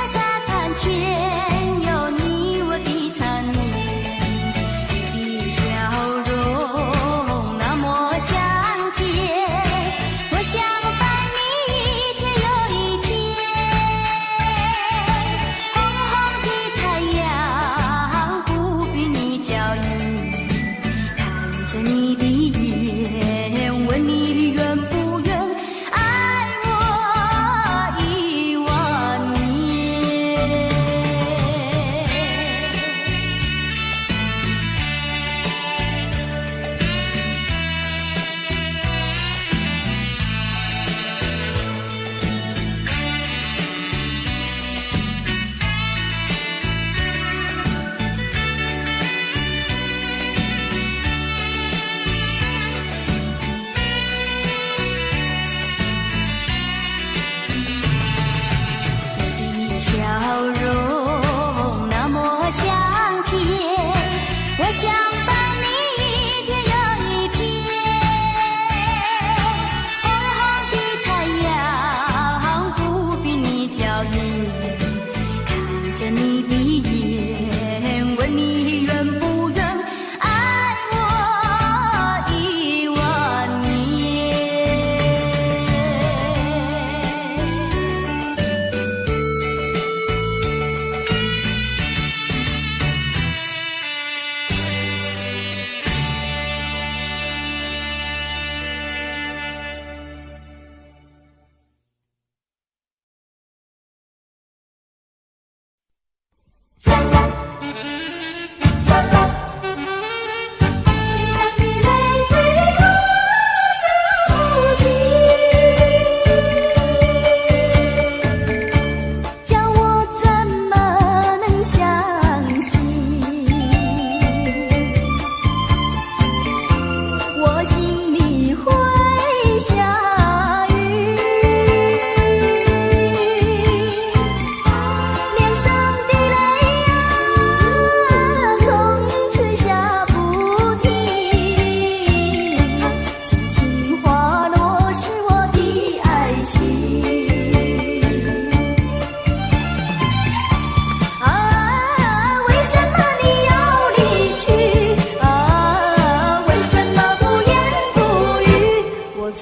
沙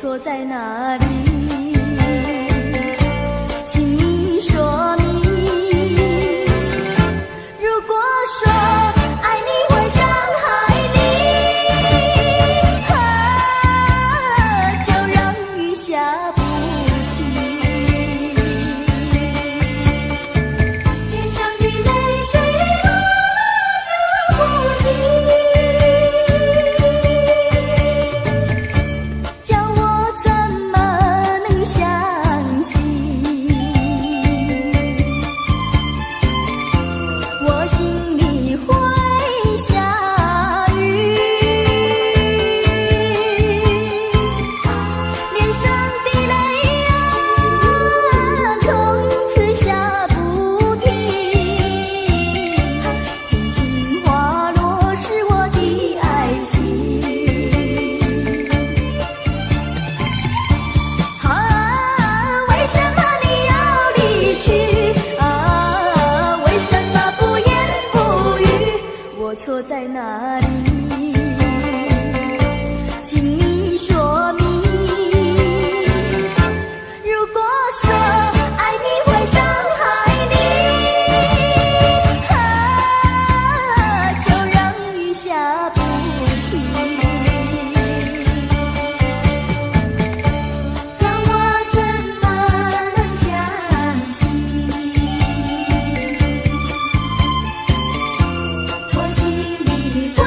错在哪里？请你说明。如果说爱你会伤害你，就让雨下不停。天上的泪水落下不停。错在哪里？请你说明。如果说爱你会伤害你，就让雨下不停。让我怎么能相信？我心里会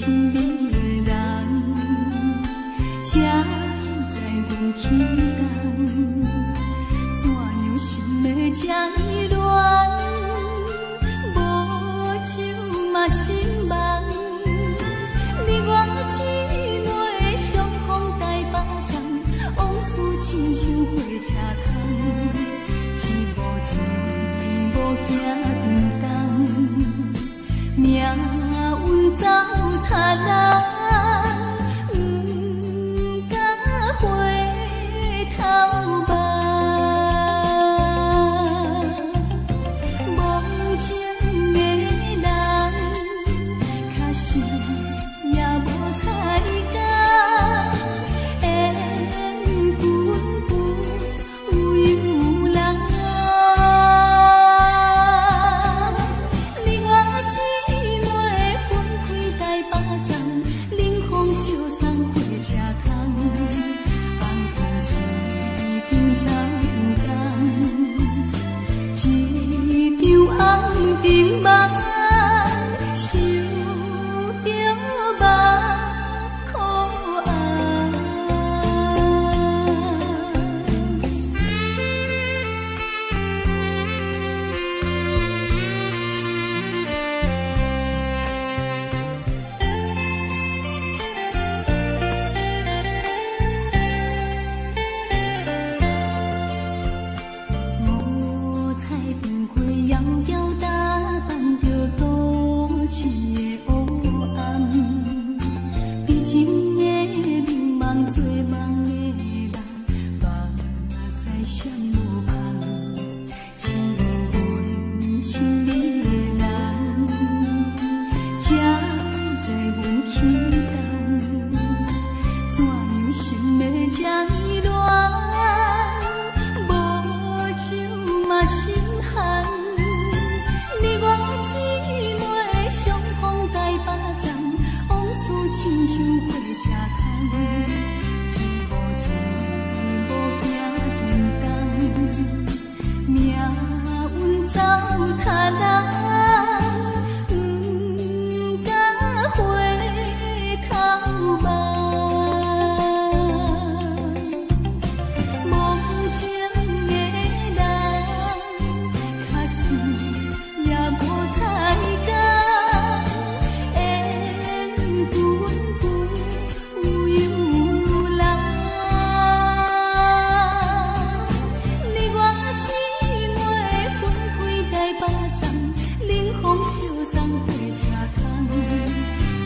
心里的人，才知阮轻重，怎样心要这呢乱？无酒嘛心梦，你我姊妹相逢台北站，往事亲像火车空，一步一步行长长，命运走塔人，不敢回头望。无情的人，可惜也无彩工，缘分不有人。你我姊妹分开台北站，冷风烧送火车空，红灯市场走长长，一场红灯梦，想着目眶红。五彩灯花遥遥打扮着都市的黑暗，悲情的迷茫，做梦的人，目屎闪无芳，只有阮心里的人，才知阮轻重，怎样心要这呢乱？无酒嘛心寒，你我姊妹相逢台北站，往事亲像火车空，一步一步行长长，命运走塔人，不敢回头望。无情的人，可惜也无彩工，缘分不有人。你我姊妹分开台北站，冷风烧送火车空，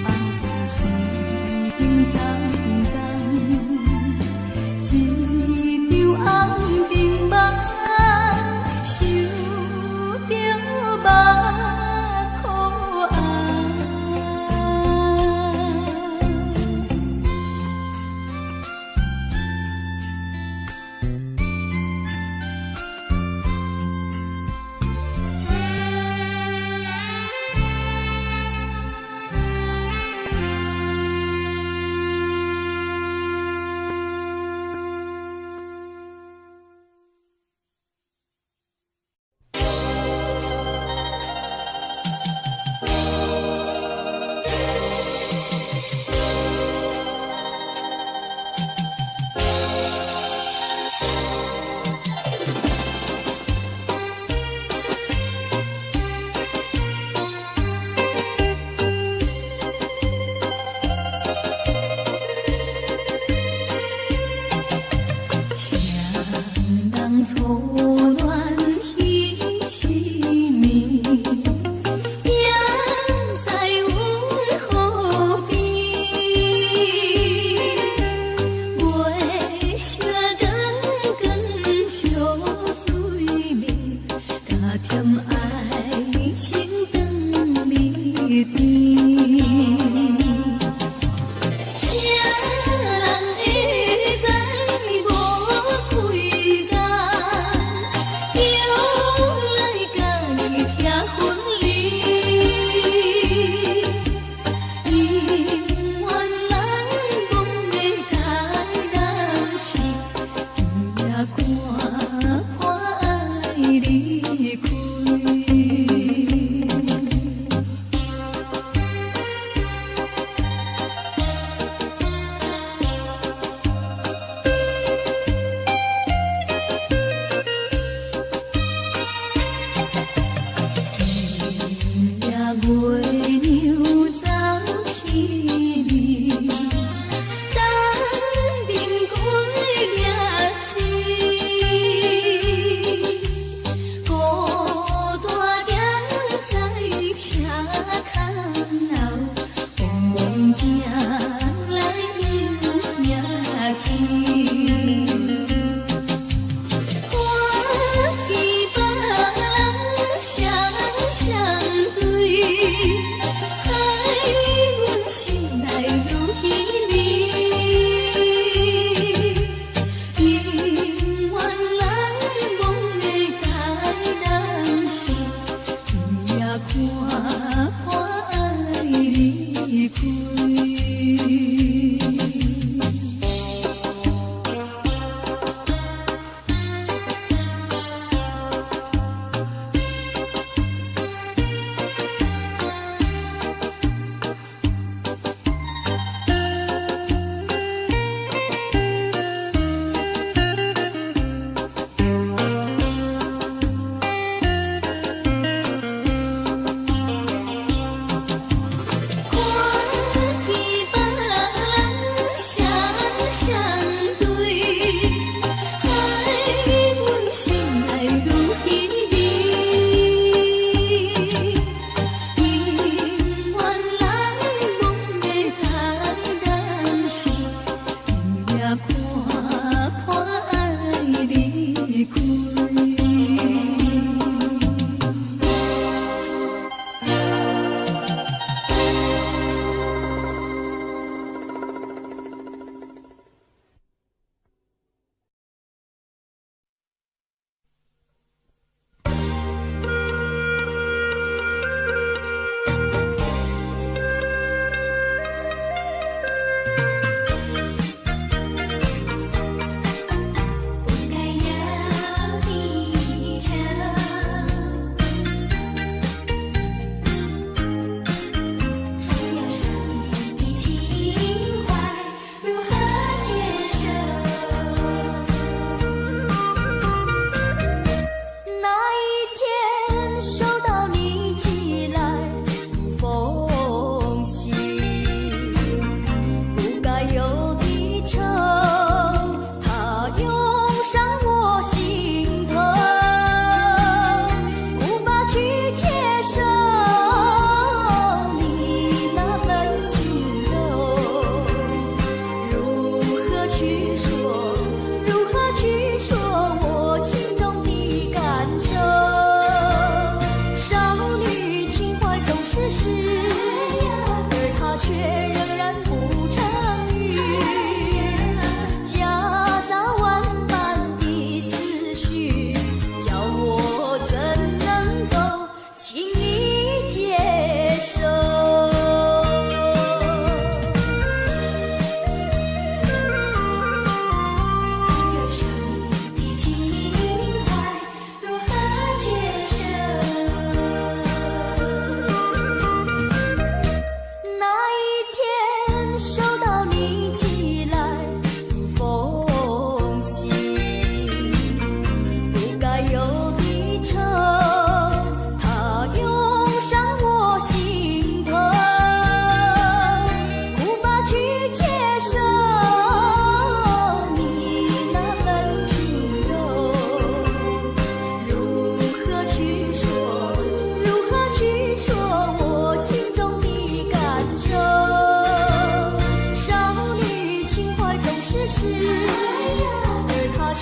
红灯市场走长长，一场红灯梦，想着目眶红。人错乱彼痴迷，也知阮何必？月色光光烧水面，加添爱情长美甜。离开。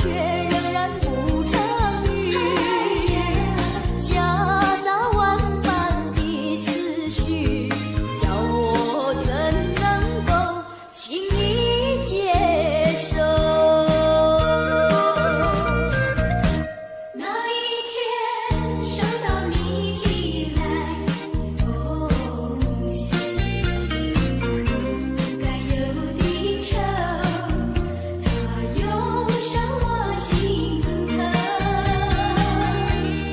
却仍然不成语，夹杂万般的思绪，叫我怎能够轻易接受？那一天收到你寄来的封信，不该有的愁，它涌上我心头，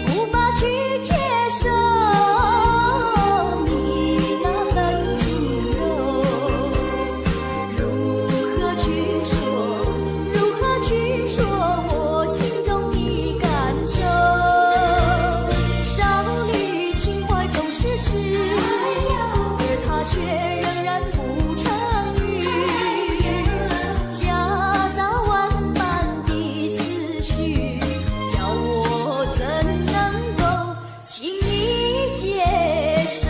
无法去接受你那份轻柔，如何去说我心中的感受？少女情怀总是诗，而它却仍然不成语，夹杂万般的思绪，叫我怎能够轻易接受？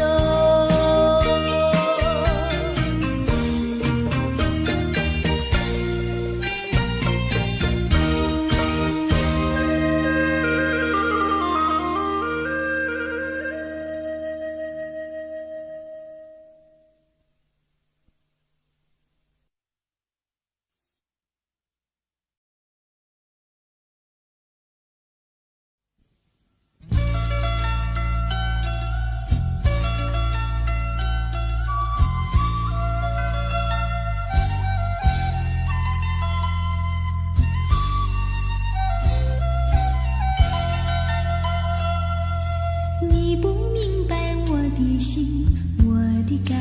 你不明白我的心，我的感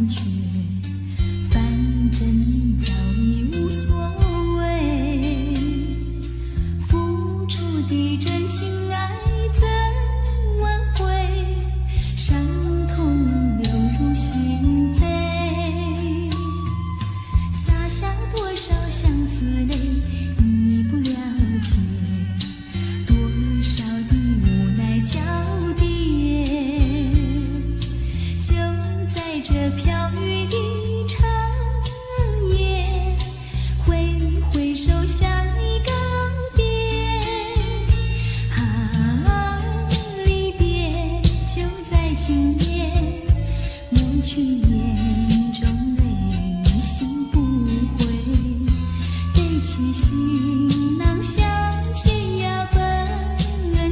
觉，反正你早已无所谓。付出的真心爱怎挽回？伤痛流入心扉，洒下多少相思泪，你不了解，多少的无奈交叠。就在这飘雨的长夜，挥挥手向你告别。啊，离别就在今夜，抹去眼中泪，心不悔，背起行囊向天涯奔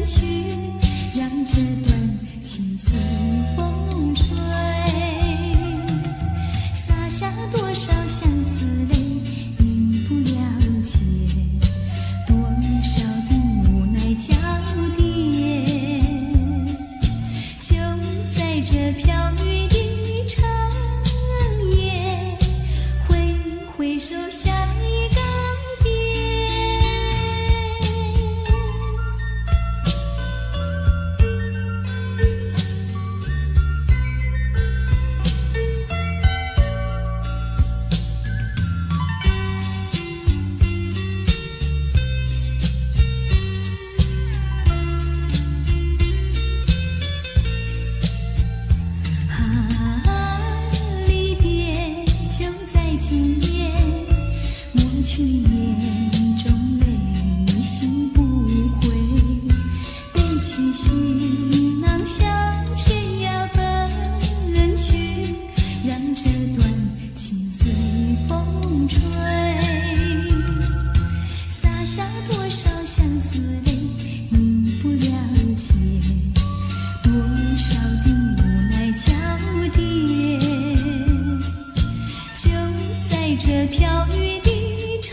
去，让这段情随风吹。洒下多少相思泪，你不了解，多少的无奈交叠。就在这飘雨的长夜，挥挥手向你告别。啊，离别就在今夜，抹去眼中泪，心不悔，背起行囊向天涯奔去，让这段情随风吹。洒下多少相思泪，你不了解，多少的无奈交叠。就在这飘雨的长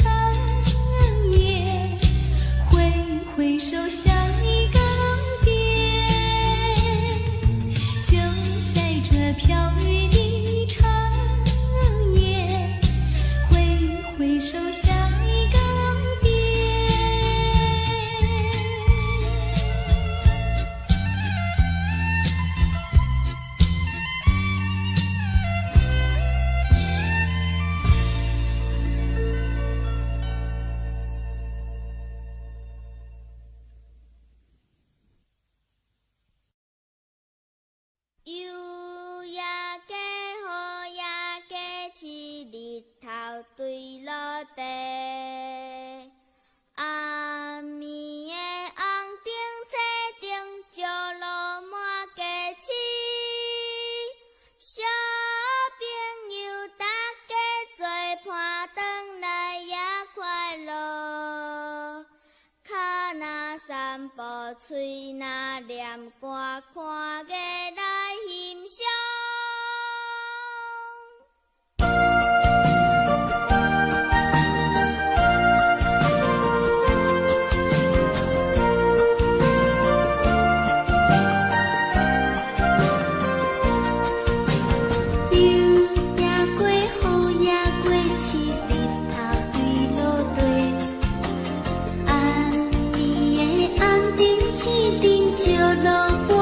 嘴若念歌，看月来欣赏。就落雨。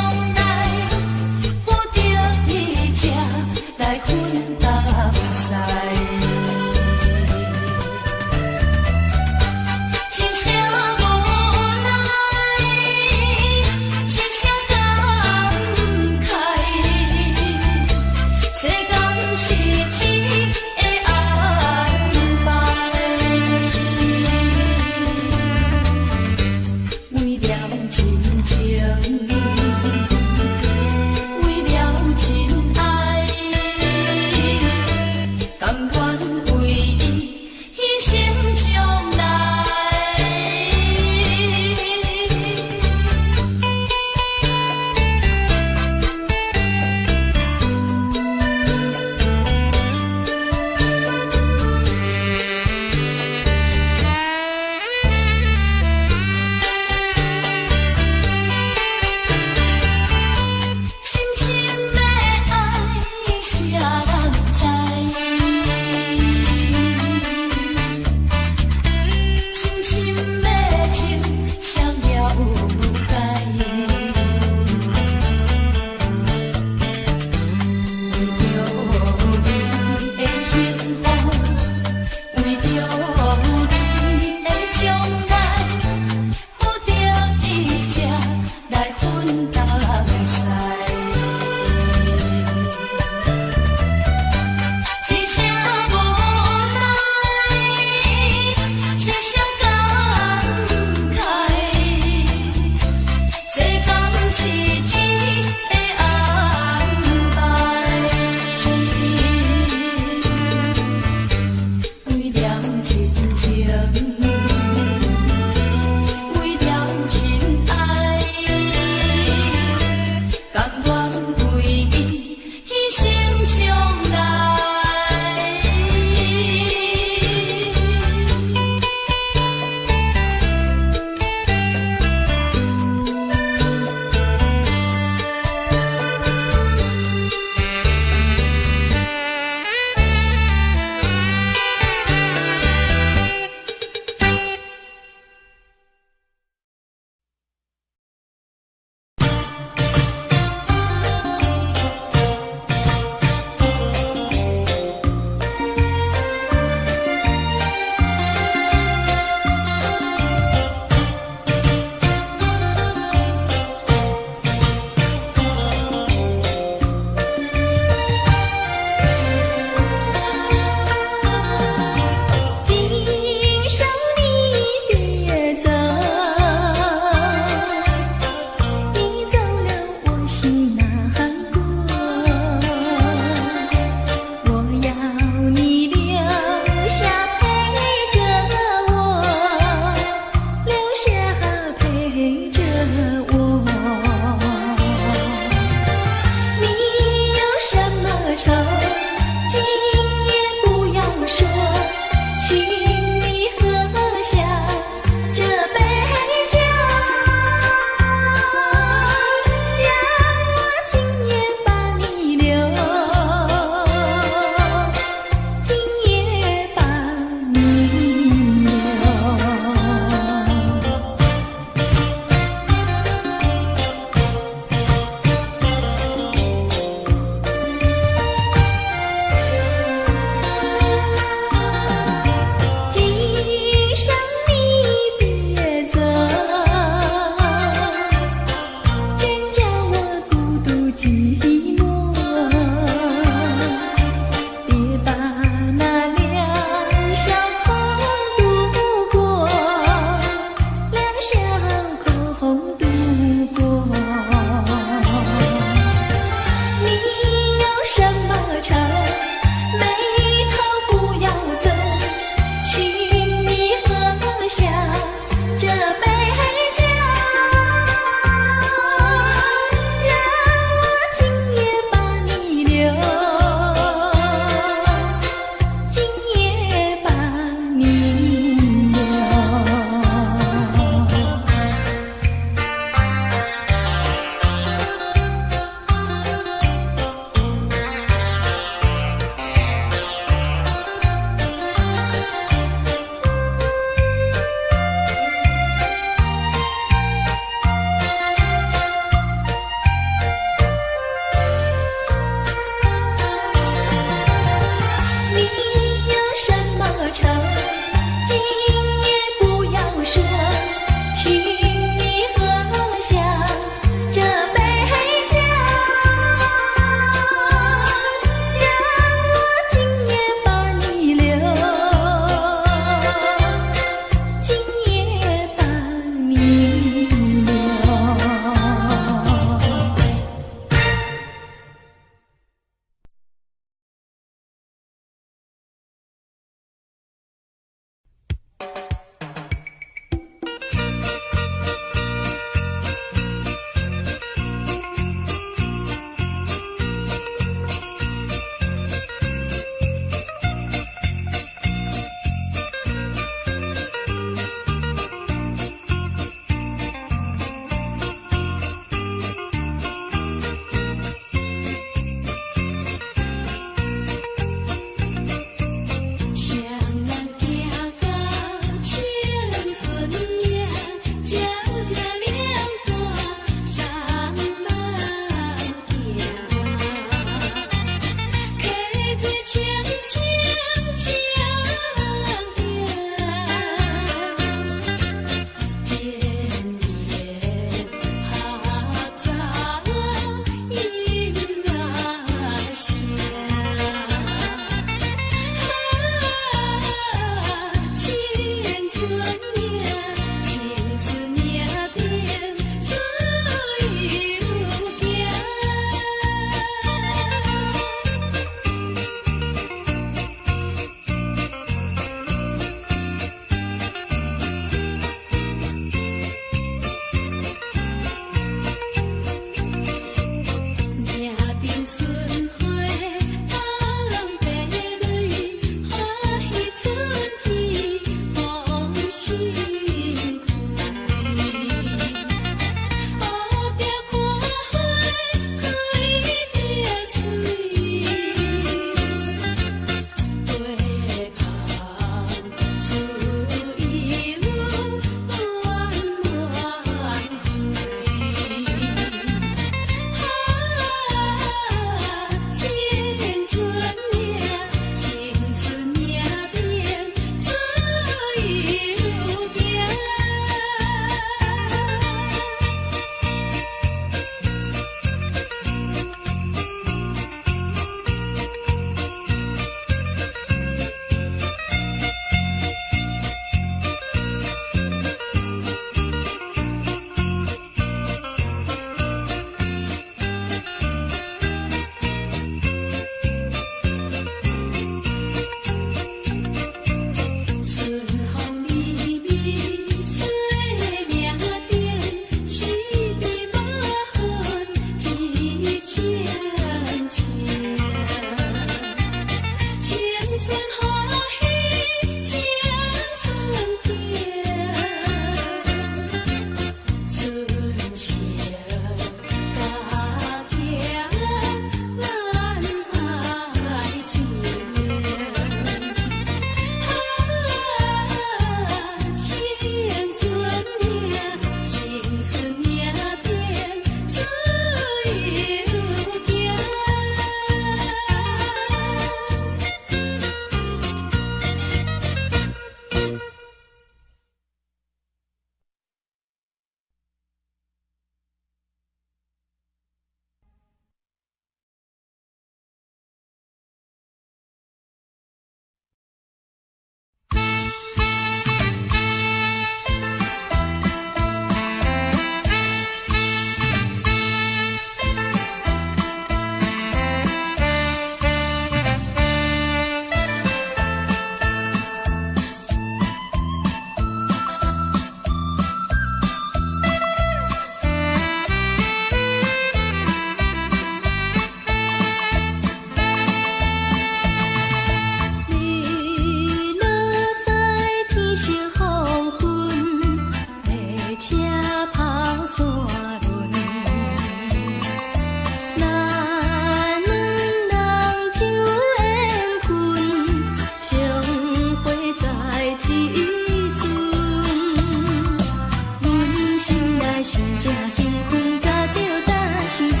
心正兴奋，甲着大身躯，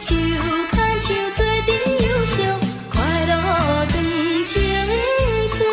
手牵手做阵忧伤，快乐长青春。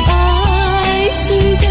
爱情的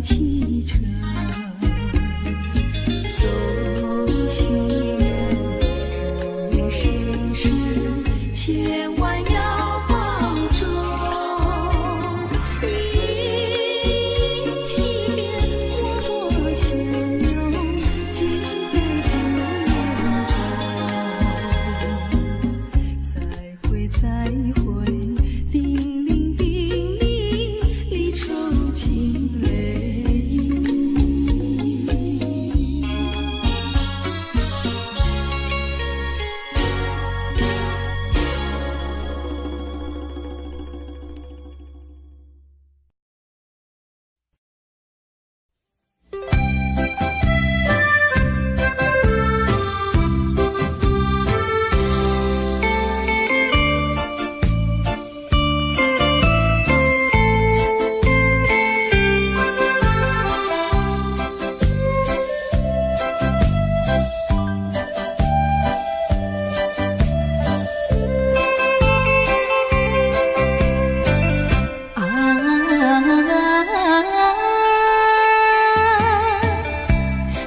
汽车，送行人人世事千万要保重，迎惜别活泼笑容，尽在他眼中。再会再会，叮铃叮铃，离愁尽泪。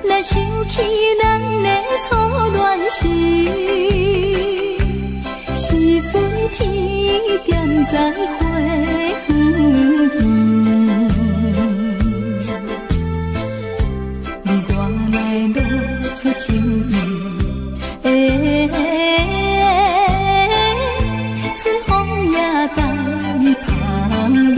若想起咱的初恋时，时阵天点在花园边，你带来露出情意，春风也等旁边。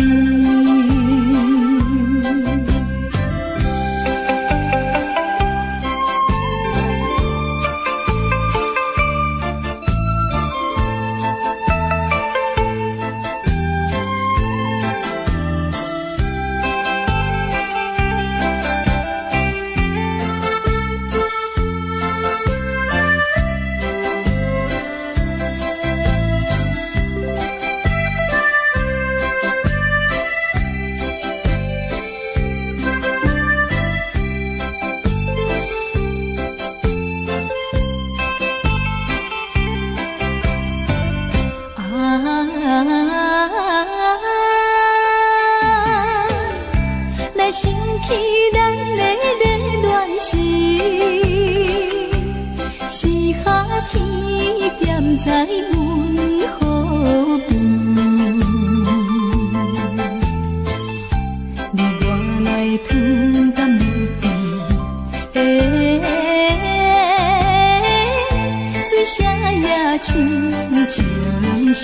若想起咱的热恋时，时下天点在阮河边，你我来吞甘蜜甜，水声也像情诗。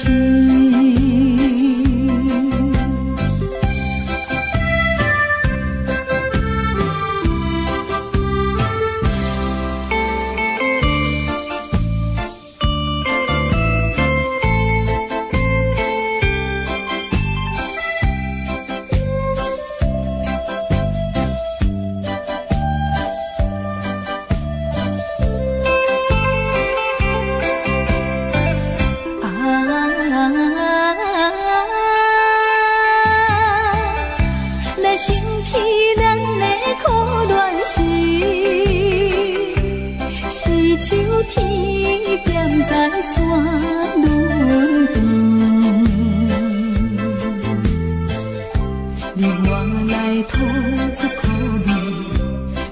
若想起咱的苦恋时，是像天点在山路边，你我来吐出苦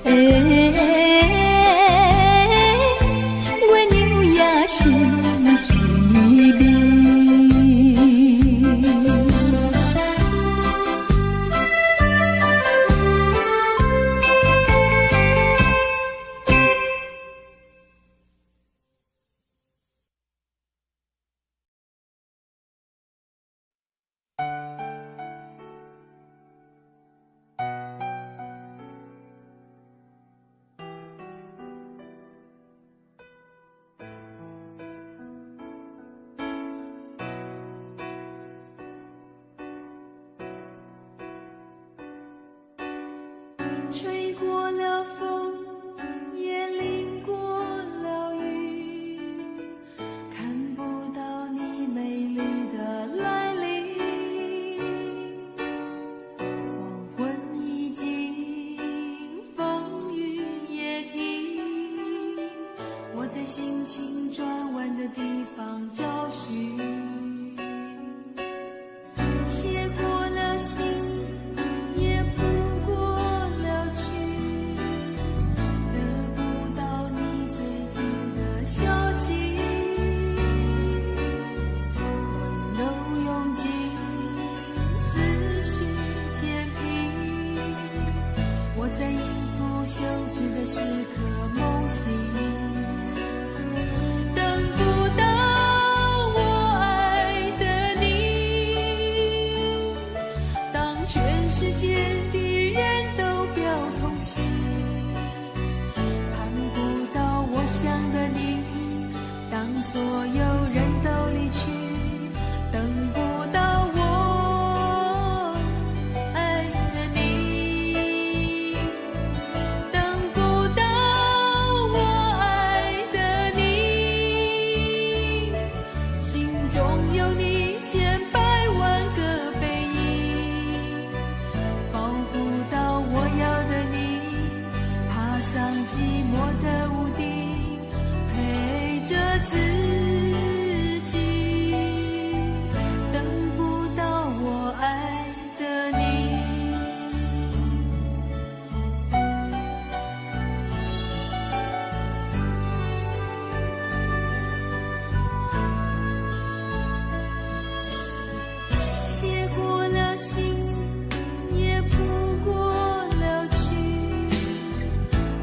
味，月娘也心稀微。吹过了风，也淋过了雨，看不到你美丽的来临。黄昏已经，风雨也停，我在心情转弯的地方找寻，写过了信，也谱过休止的时刻梦醒，等不到我爱的你。当全世界的人都表同情，盼不到我想的你。当所有人都离去，等不到我爱的你，等不到我爱的你，心中有你千百万个背影，抱不到我要的你，爬上寂寞的屋顶，陪着自己，等不到我爱的你。写过了信，也谱过了曲，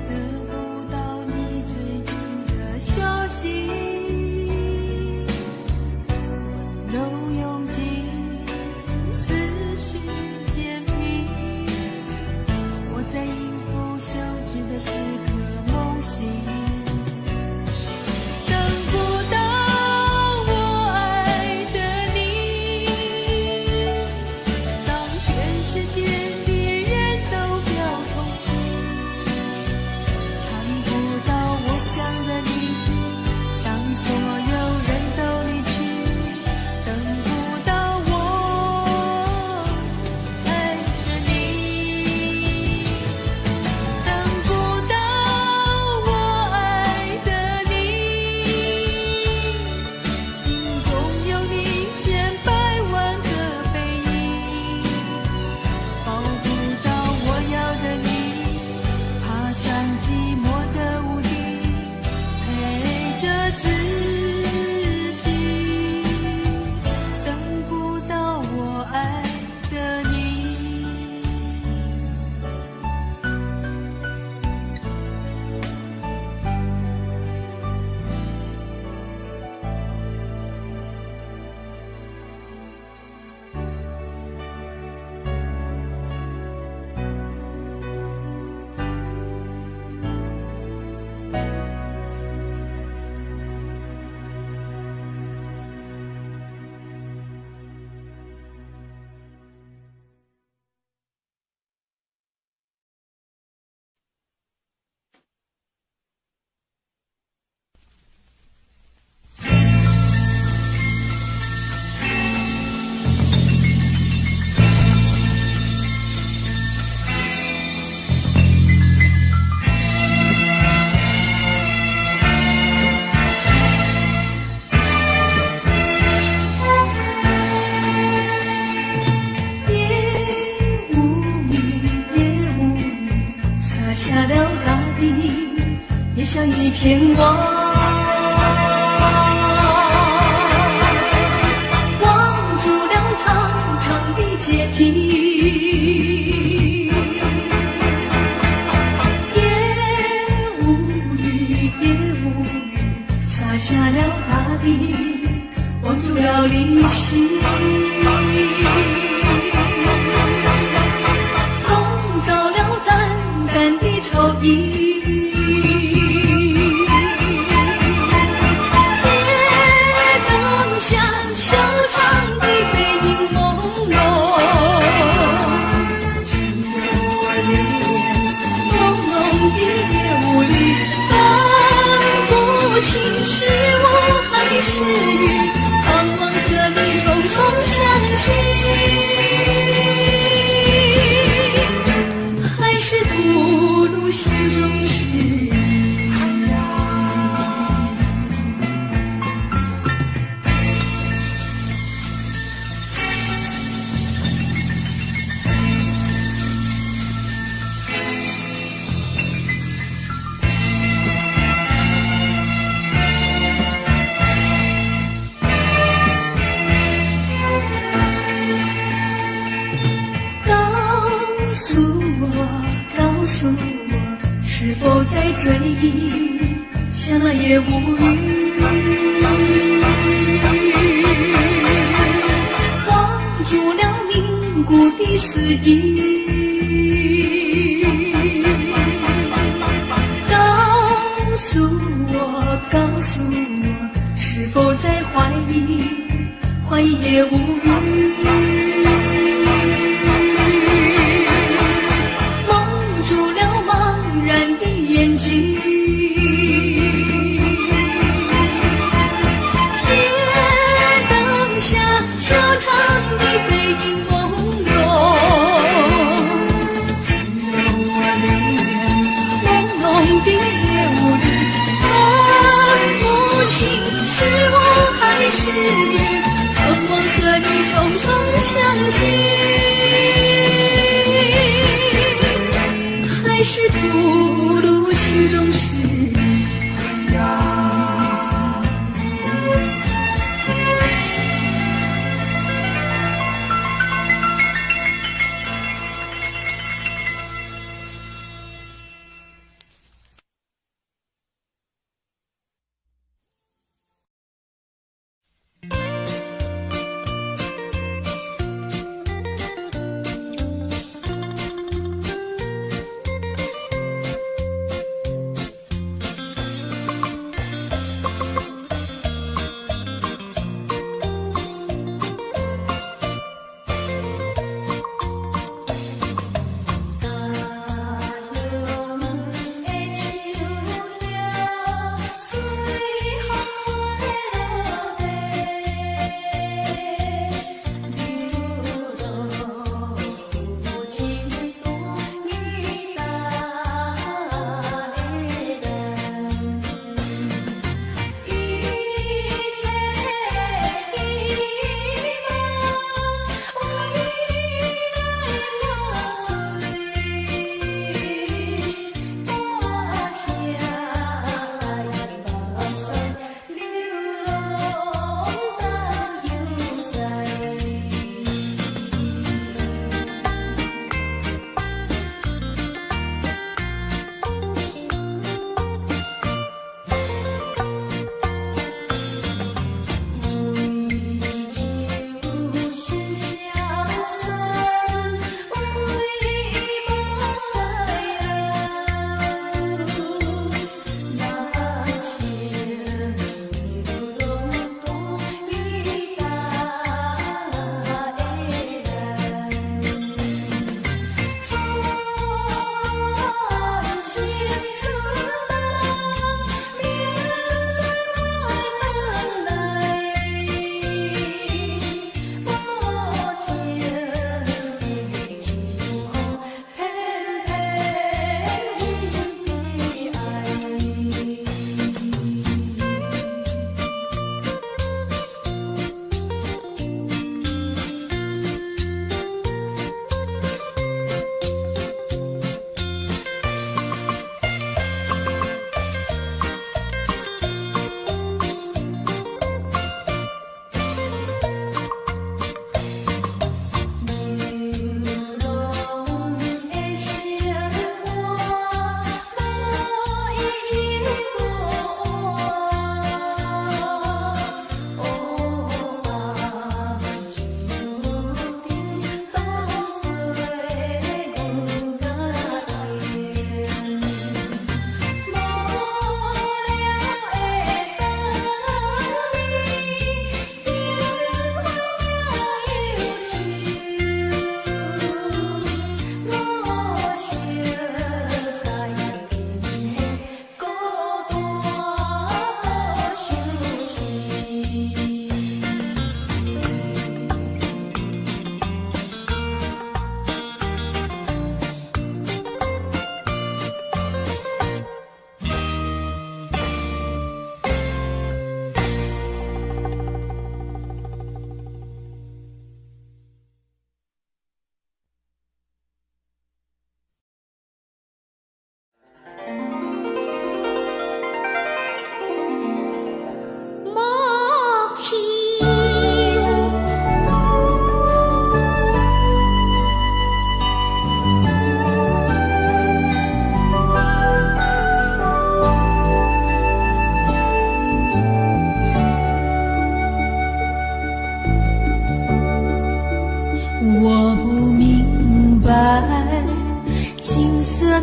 得不到你最近的消息，都用尽思绪坚皮。我在应付休止的时刻梦醒，等不到我爱的你。当全世界的人都表同情，看不到我想的你。当所有人都离去，等不到我爱的你，等不到我爱的你，心中有你千百万个背影，抱不到我要的你，爬上寂寞的屋顶，陪着自己，等不到我爱的你。像一片光，望住了长长的阶梯，也无语，也无语，洒下了大地，望住了离席，笼罩了淡淡的愁意。是雨，盼望和你共同相聚，还是吐露心中事。告诉我，否在追忆，想了也无语。忘住了凝固的思忆，告诉我，是否在怀疑？怀疑也无语。蒙住了茫然的眼睛，街灯下小长的背影朦胧，只有我流连朦胧的夜雾里，分不清是我还是你，盼望和你重重相聚，还是吐露心中事。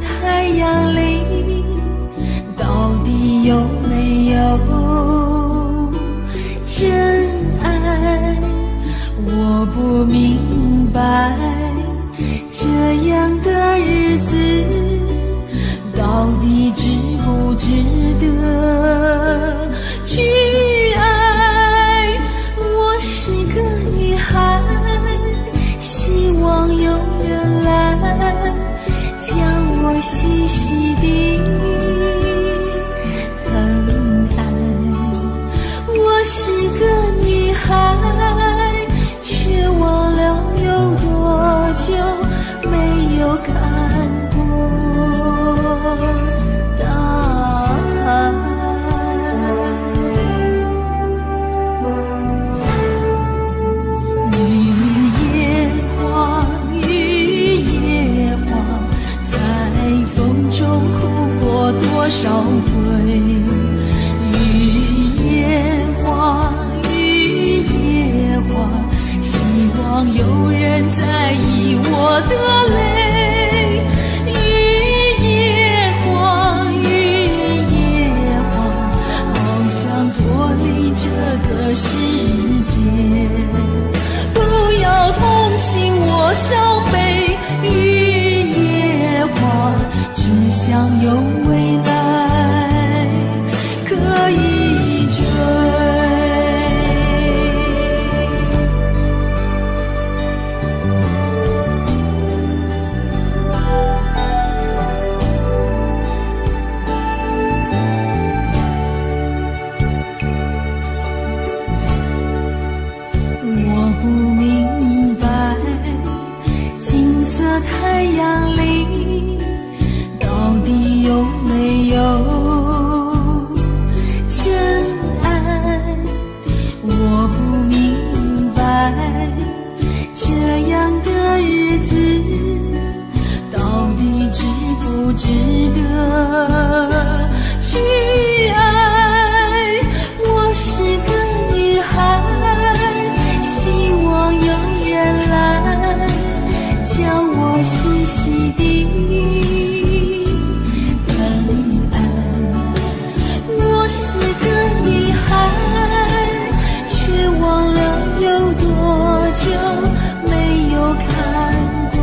太阳里，到底有没有真爱？我不明白，这样的日子到底值不值得去爱？我是个女孩，希望有人来将我细细地疼爱。我是个女孩，却忘了有多久没有看过大海。多少回，雨也花，雨也花，希望有人在意我的泪。雨也花，雨也花，好想脱离这个世界。不要同情我伤悲，雨也花，只想有未来可以追。我不明白，金色太阳里到底有没有真爱？我不明白，这样的日子到底值不值得去爱？我是个女孩，希望有人来将我细细地我是个女孩，却忘了有多久没有看过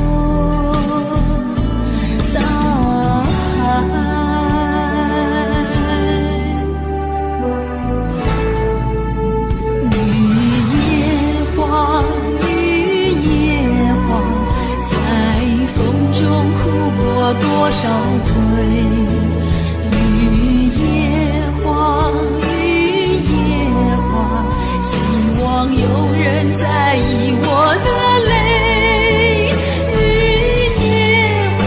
大海。雨也花，雨也花，在风中哭过多少回。希望有人在意我的泪。雨也花，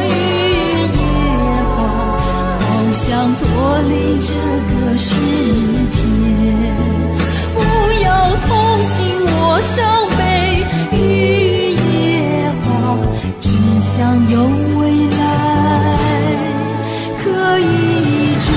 雨也花，好想脱离这个世界。不要同情我伤悲，雨也花，只想有未来可以追。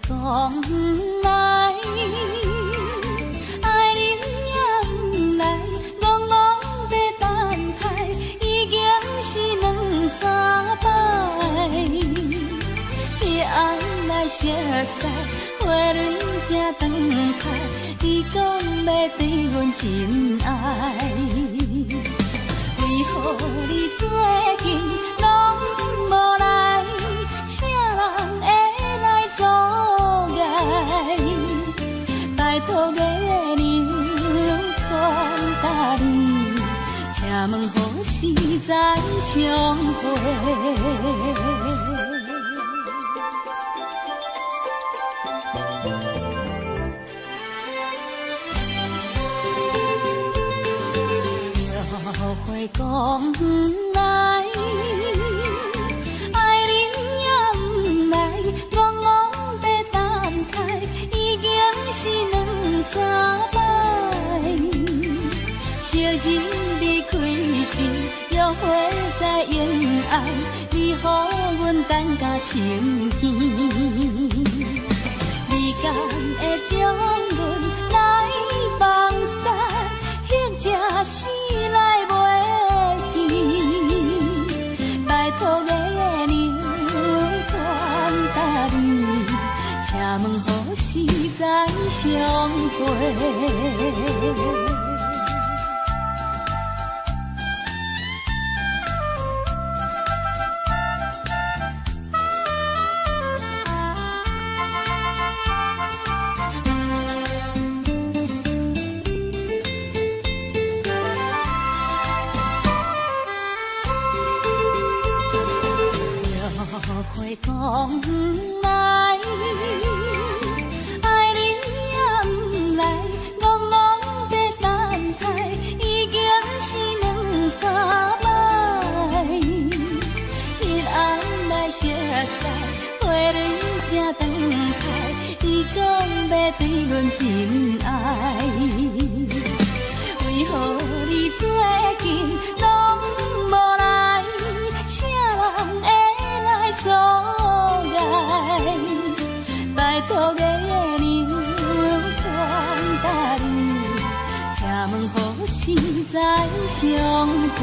讲不来，爱人也不来，戆戆在等待，已经是两三摆。彼暗来熟悉，花蕊正长开，你讲要对阮真爱，为何你最近拢无来？啥人会？拜托月娘传达你，请问何时再相会？后悔讲不来，爱人也不来，戆戆在等待，已经是两三摆。昔日离开时，约会在沿岸，你予阮等甲清天。你敢会将阮来放散，或者是来袂记？拜托月娘传达你，请问何时再相会？讲不来，爱人也不来，戆戆在等待，已经是两三摆。彼暗来熟悉，花蕊正长开，你讲要对阮真爱，为何你最近拢无来？啥人会？阻碍，拜托月娘传达你，请问何时再相会？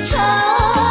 长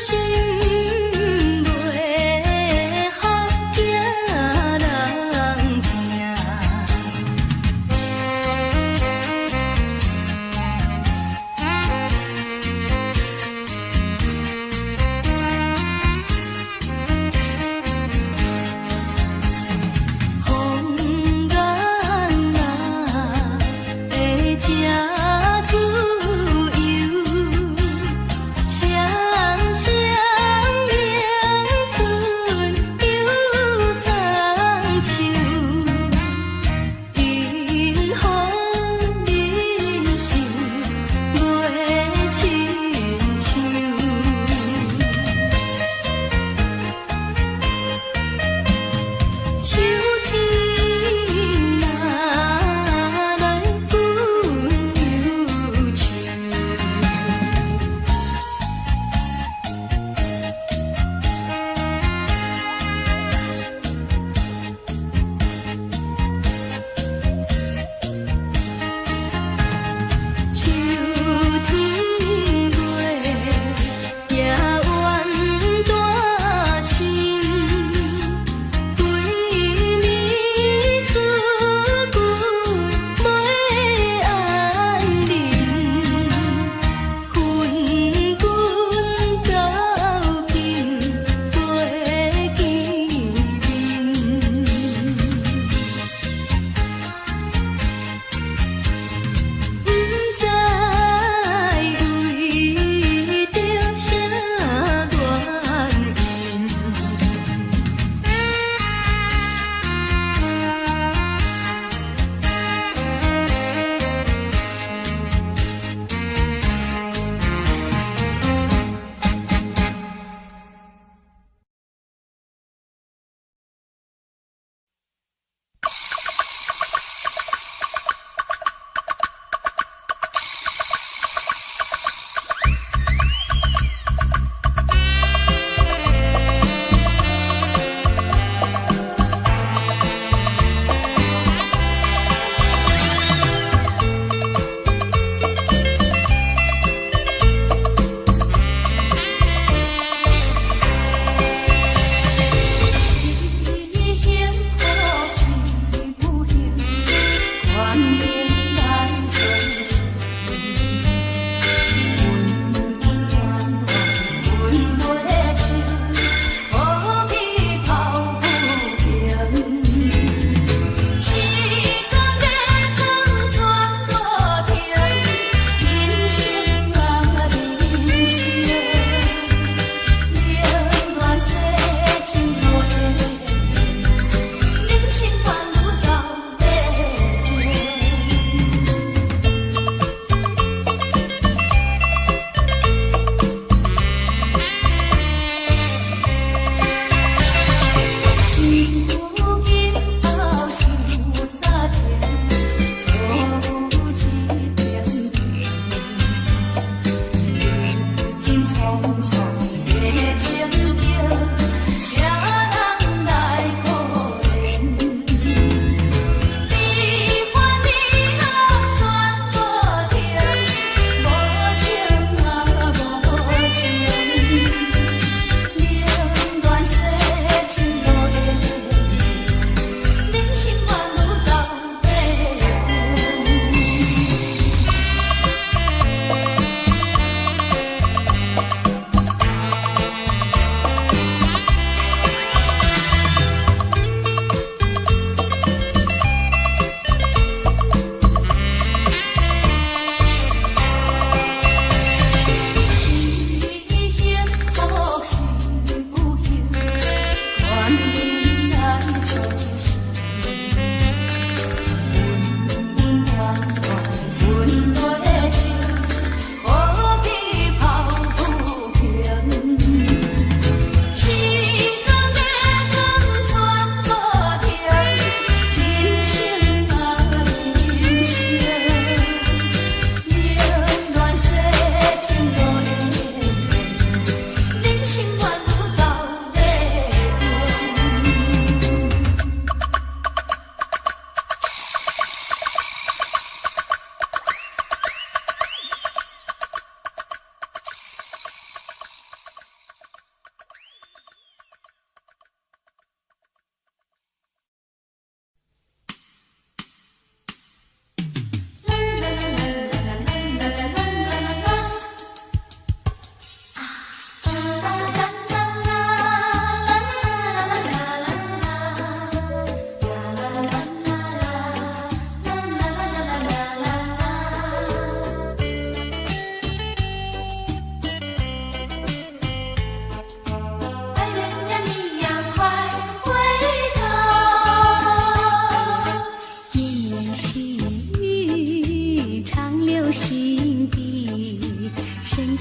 心袂合，惊人听。风眼眼会食自由，双双迎春又送秋，因好人生袂亲像。秋天若来，阮又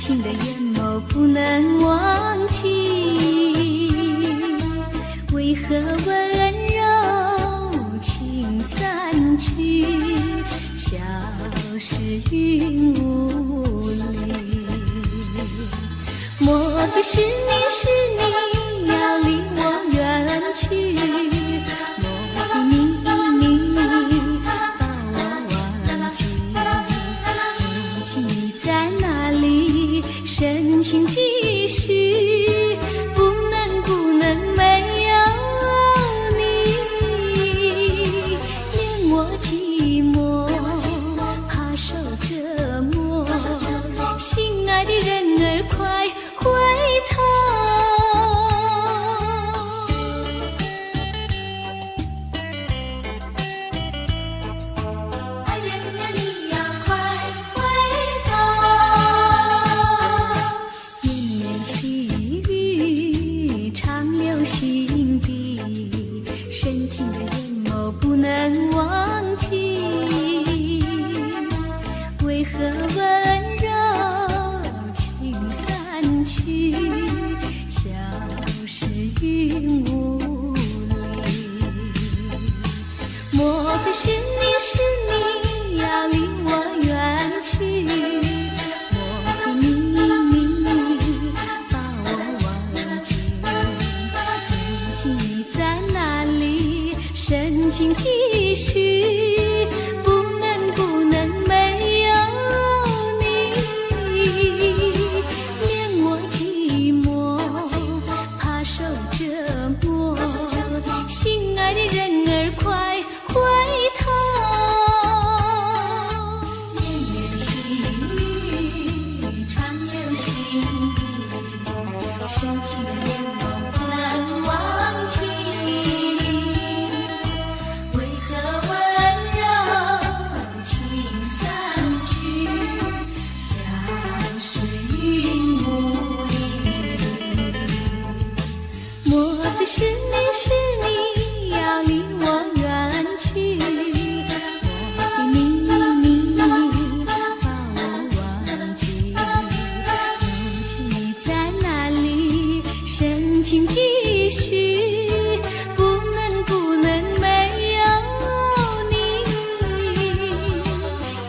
情的眼眸不能忘记，为何温柔情散去，消失云雾里。莫非是你要离我远去？莫非你把我忘记？如今你在哪里？深情继续，不能没有你，连我寂寞，怕受折磨。心爱的人儿，快回头。哎呀呀，你呀快回头。绵绵细雨长留心底，深情的眼眸不能忘记，为何温柔情散去，消失云雾里。莫非是你要离我远去？莫非你把我忘记？如今你在哪里？深情继续，不能没有你，连我寂寞，怕受折磨。心爱的人儿，快回头。绵绵细雨长留心底，深情的眼眸不能忘记，为何温柔情散去，消失云雾里。莫非是你要离我远去？莫非你把我忘记？如今你在哪里？深情继续，不能没有你，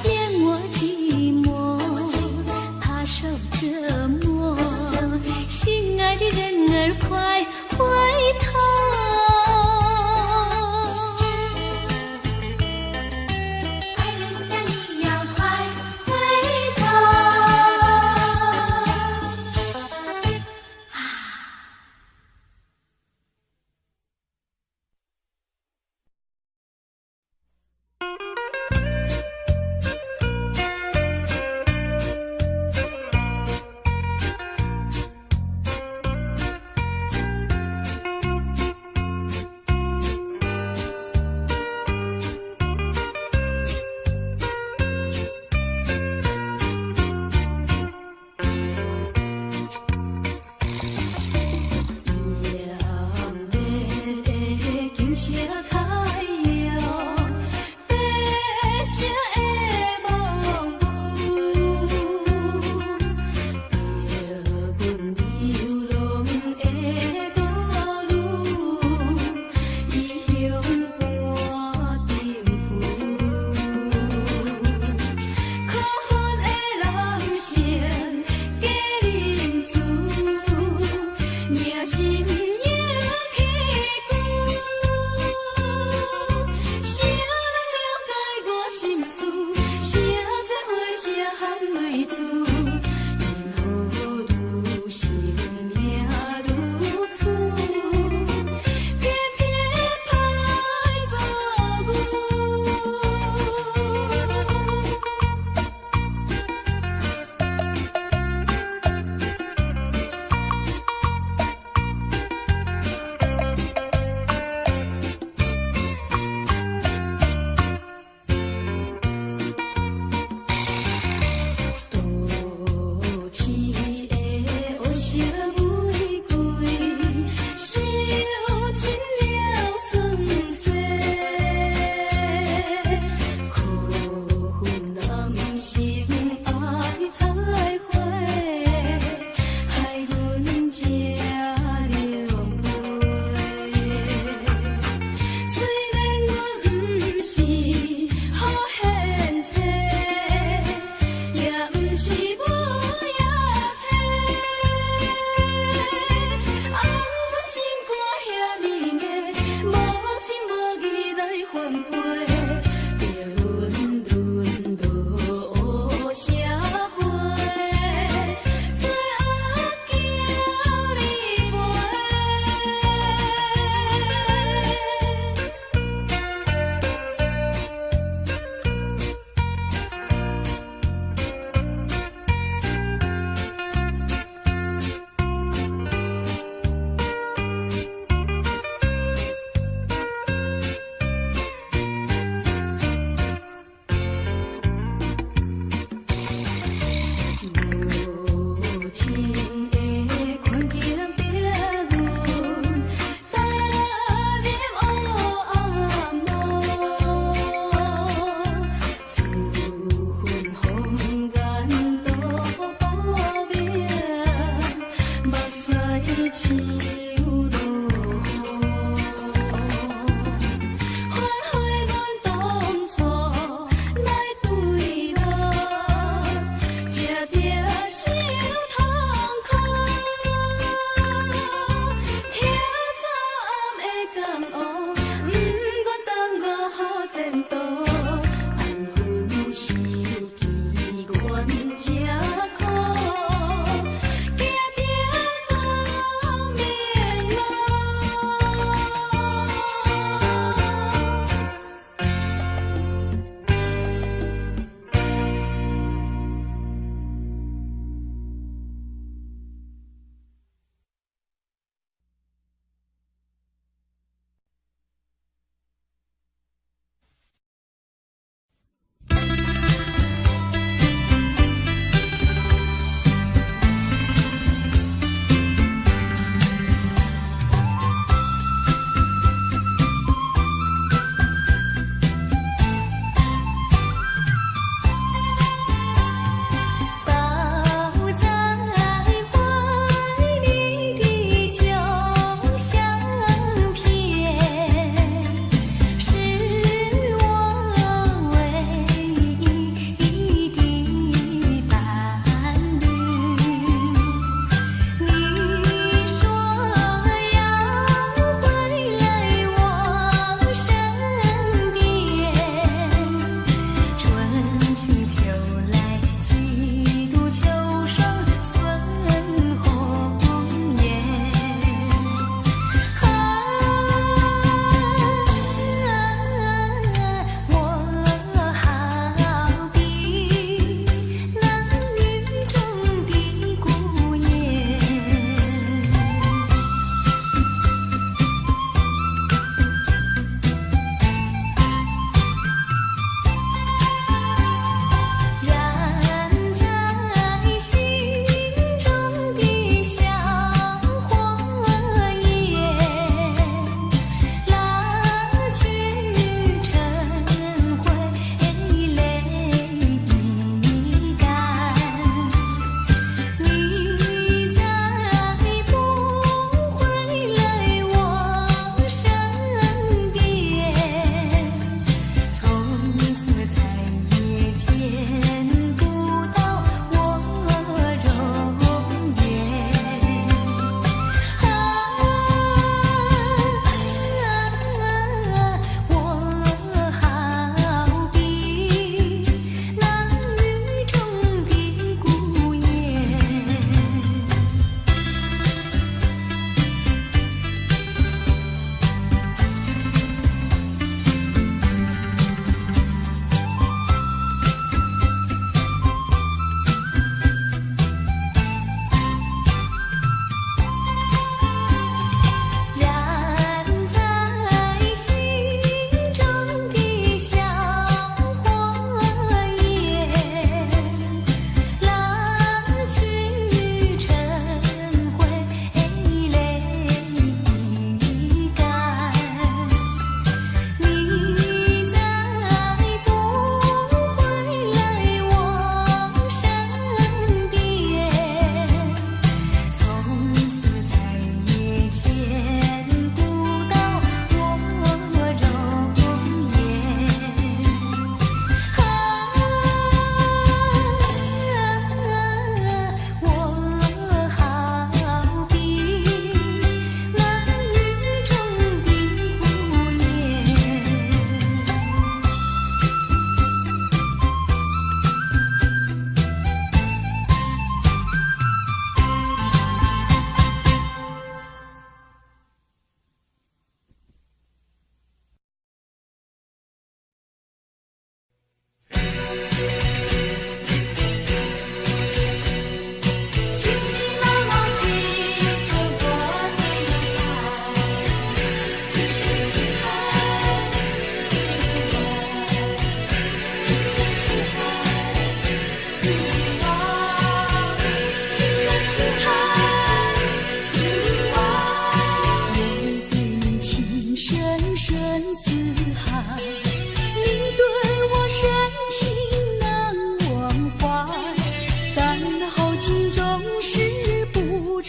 连我寂寞，怕受折磨。心爱的人儿，快回头。哎呀，你要快回头。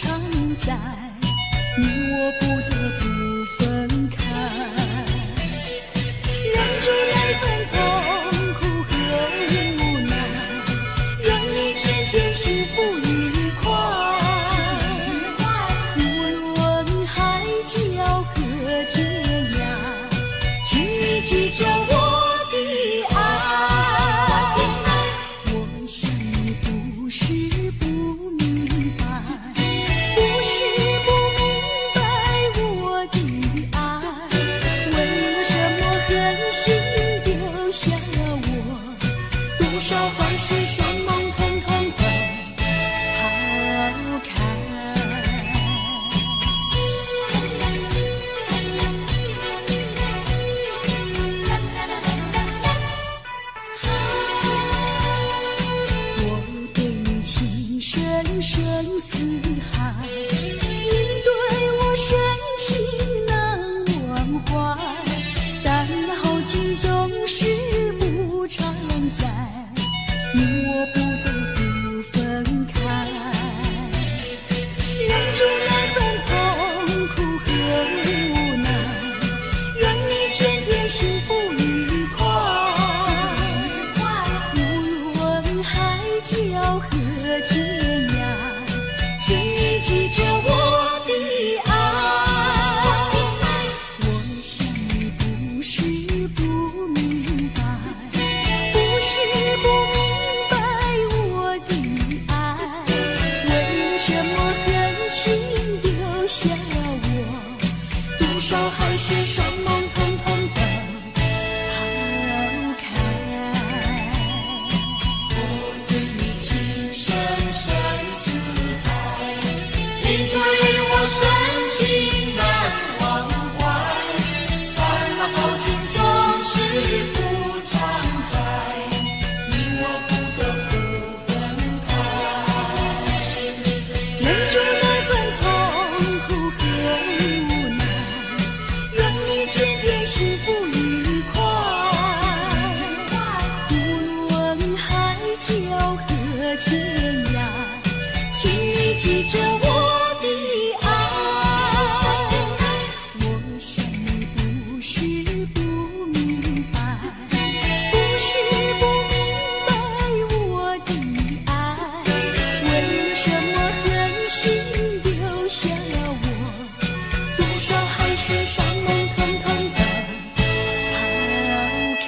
常在，你我不得不分开。忍住那份痛苦和无奈，让你天天幸福愉快。无论海角和天涯，请你记着我的爱。我想你不是不明白，不是不明白我的爱，为了什么狠心丢下我？多少欢喜伤梦统统都抛开。我对你情深深似海，你对我深情难忘怀，但好景总是不常在，你我不得不分开。忍住那份痛苦和无奈，让你天天幸福愉快。无论海角和天涯，请你记着我的爱。我想你不是不明白，不是不明白我的爱，为什么狠心丢下我？多少海誓山盟统统都抛开。我对你情深深似海，你对我深情难忘怀，但那好景总是不常在，你我不得不分开。忍住那份痛苦和无奈，让你天天幸福愉快。无论海角和天涯，请你记着我的爱。我想你不是不明白，不是不明白我的爱，为了什么狠心丢下我？多少海誓山盟统统都抛开。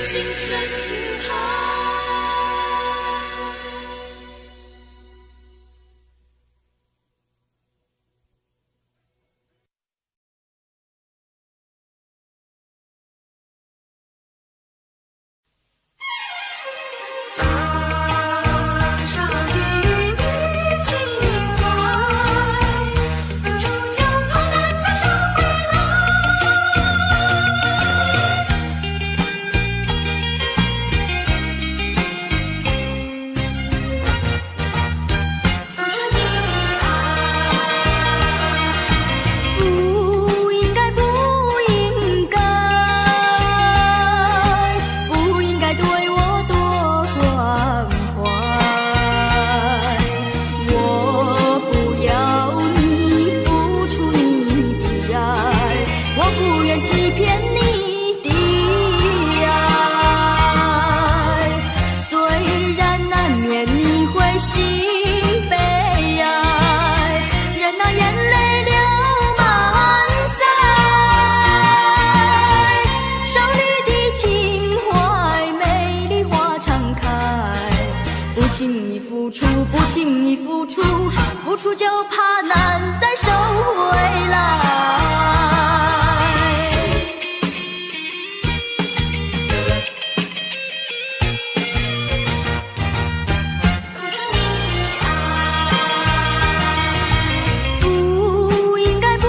情深似海。爱上你的情怀，分出就好难再收回来。付出你的爱，不应该，不应该，不应该对我多关怀。我不要你付出你的爱，我不愿欺骗你的爱。虽然难免你会心悲哀，任那眼泪流满腮。少女的情怀，美丽花常开。不轻易付出，不轻易付出，付出就怕难再收回来。付出你的爱，不应该，不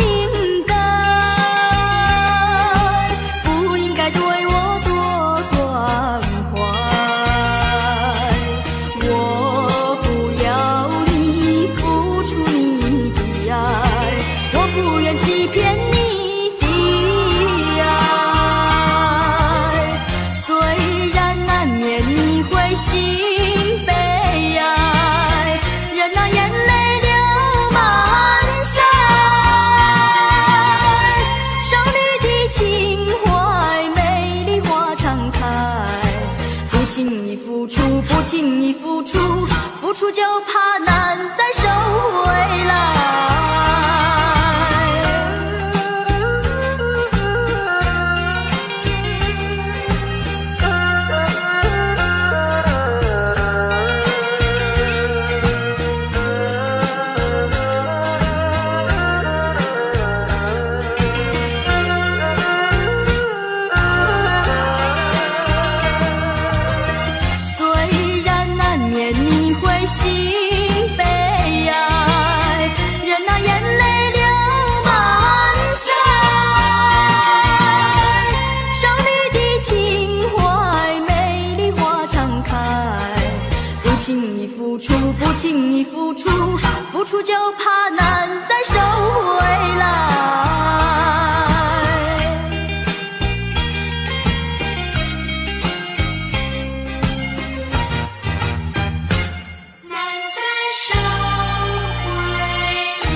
应该，不应该对我多关怀。我不要你付出你的爱，我不愿欺轻易付出，付出就怕难再收回来。不轻易付出，付出就怕难再收回来。难再收回来。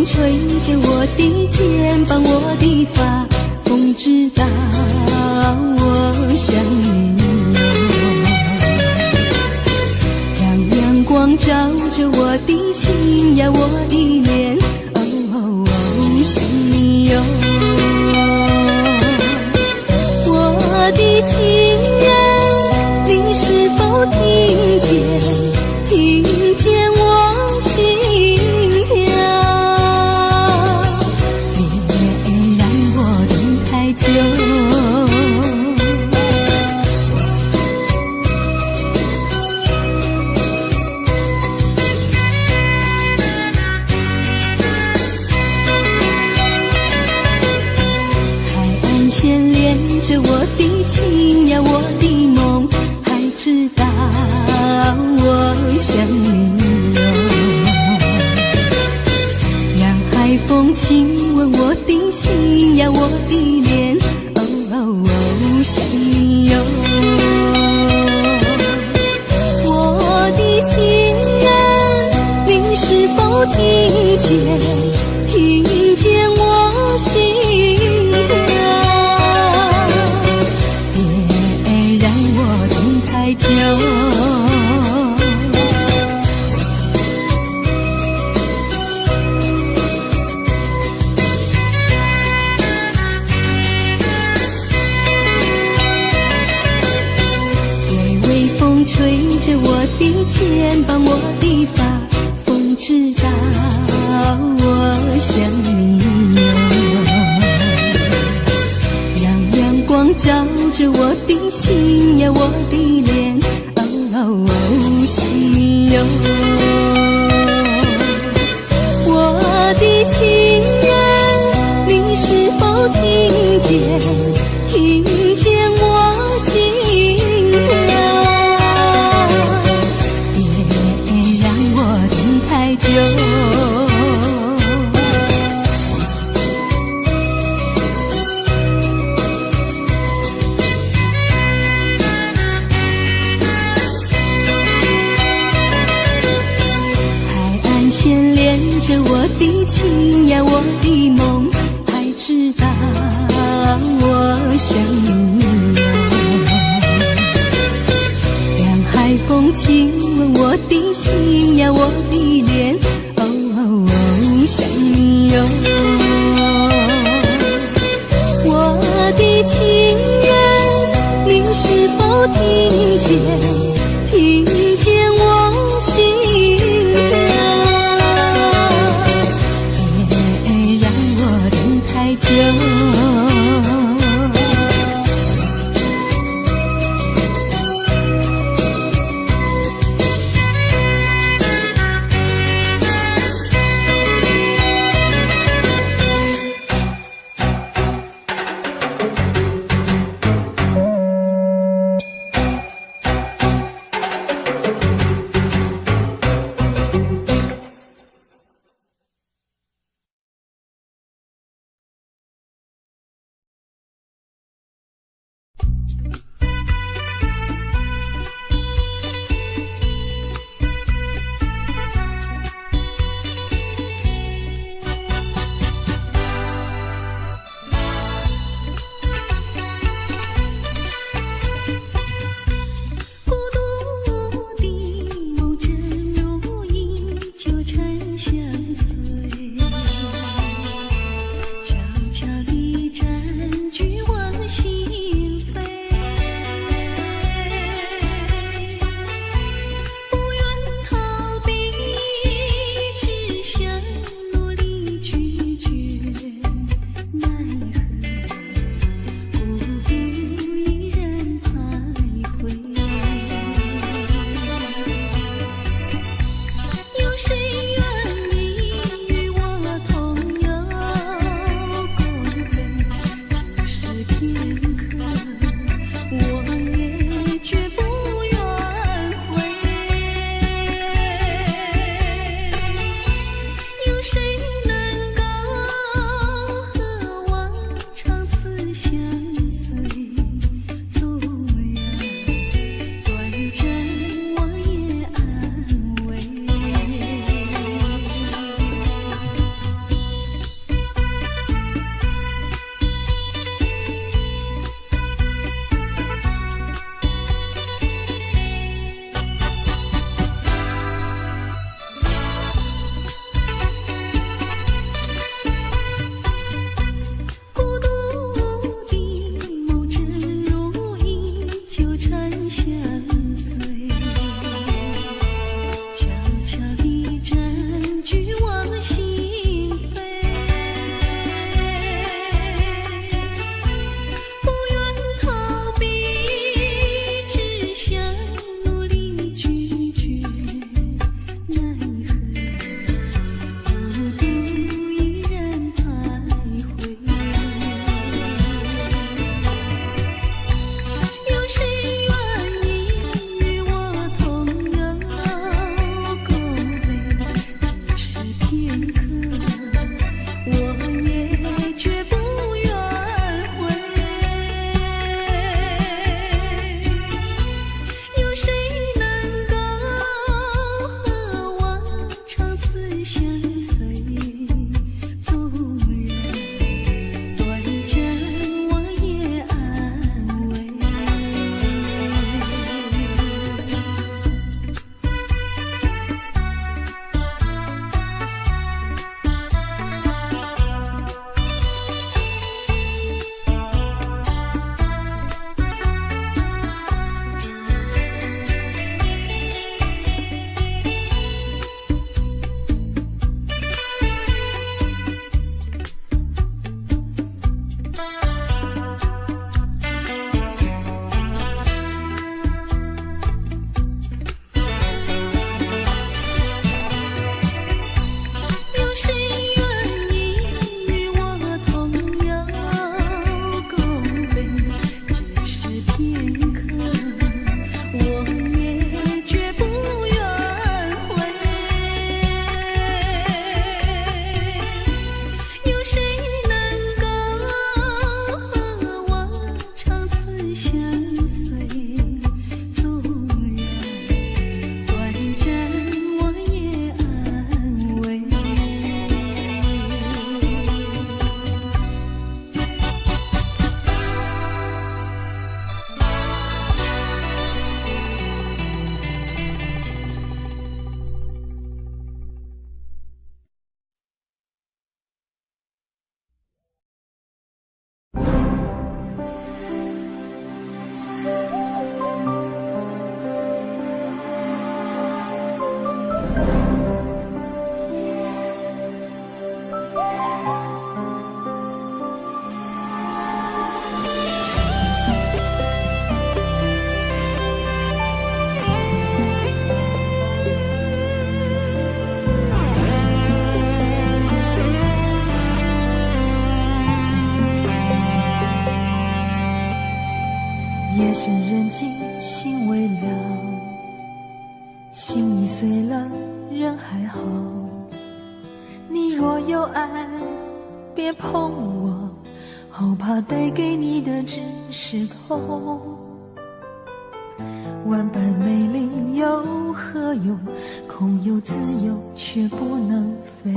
吹着我的肩膀，我的发，风知道我想你哟。让阳光照着我的心呀，我的脸，想你哟。我的情人，你是否听见我心跳？别让我等太久。海岸线连着我的情呀，我的梦，还知道我想你哟。让海风亲吻我的心呀，我的脸，想你哟。我的情人，你是否听见我心跳？别让我等太久。吹着我的肩膀，我的发，风知道我想你哟。让阳光照着我的心呀，我的脸，想你哟。我的情人，你是否听见我心跳？太久。海岸线连着我的情呀，我的梦，还知道我想你哟。让海风亲吻我的心呀，我的脸，想你哟。我的情人，你是否听见我心跳？别让我等太久。爱，别碰我，好怕带给你的只是痛。万般美丽有何用？空有自由却不能飞。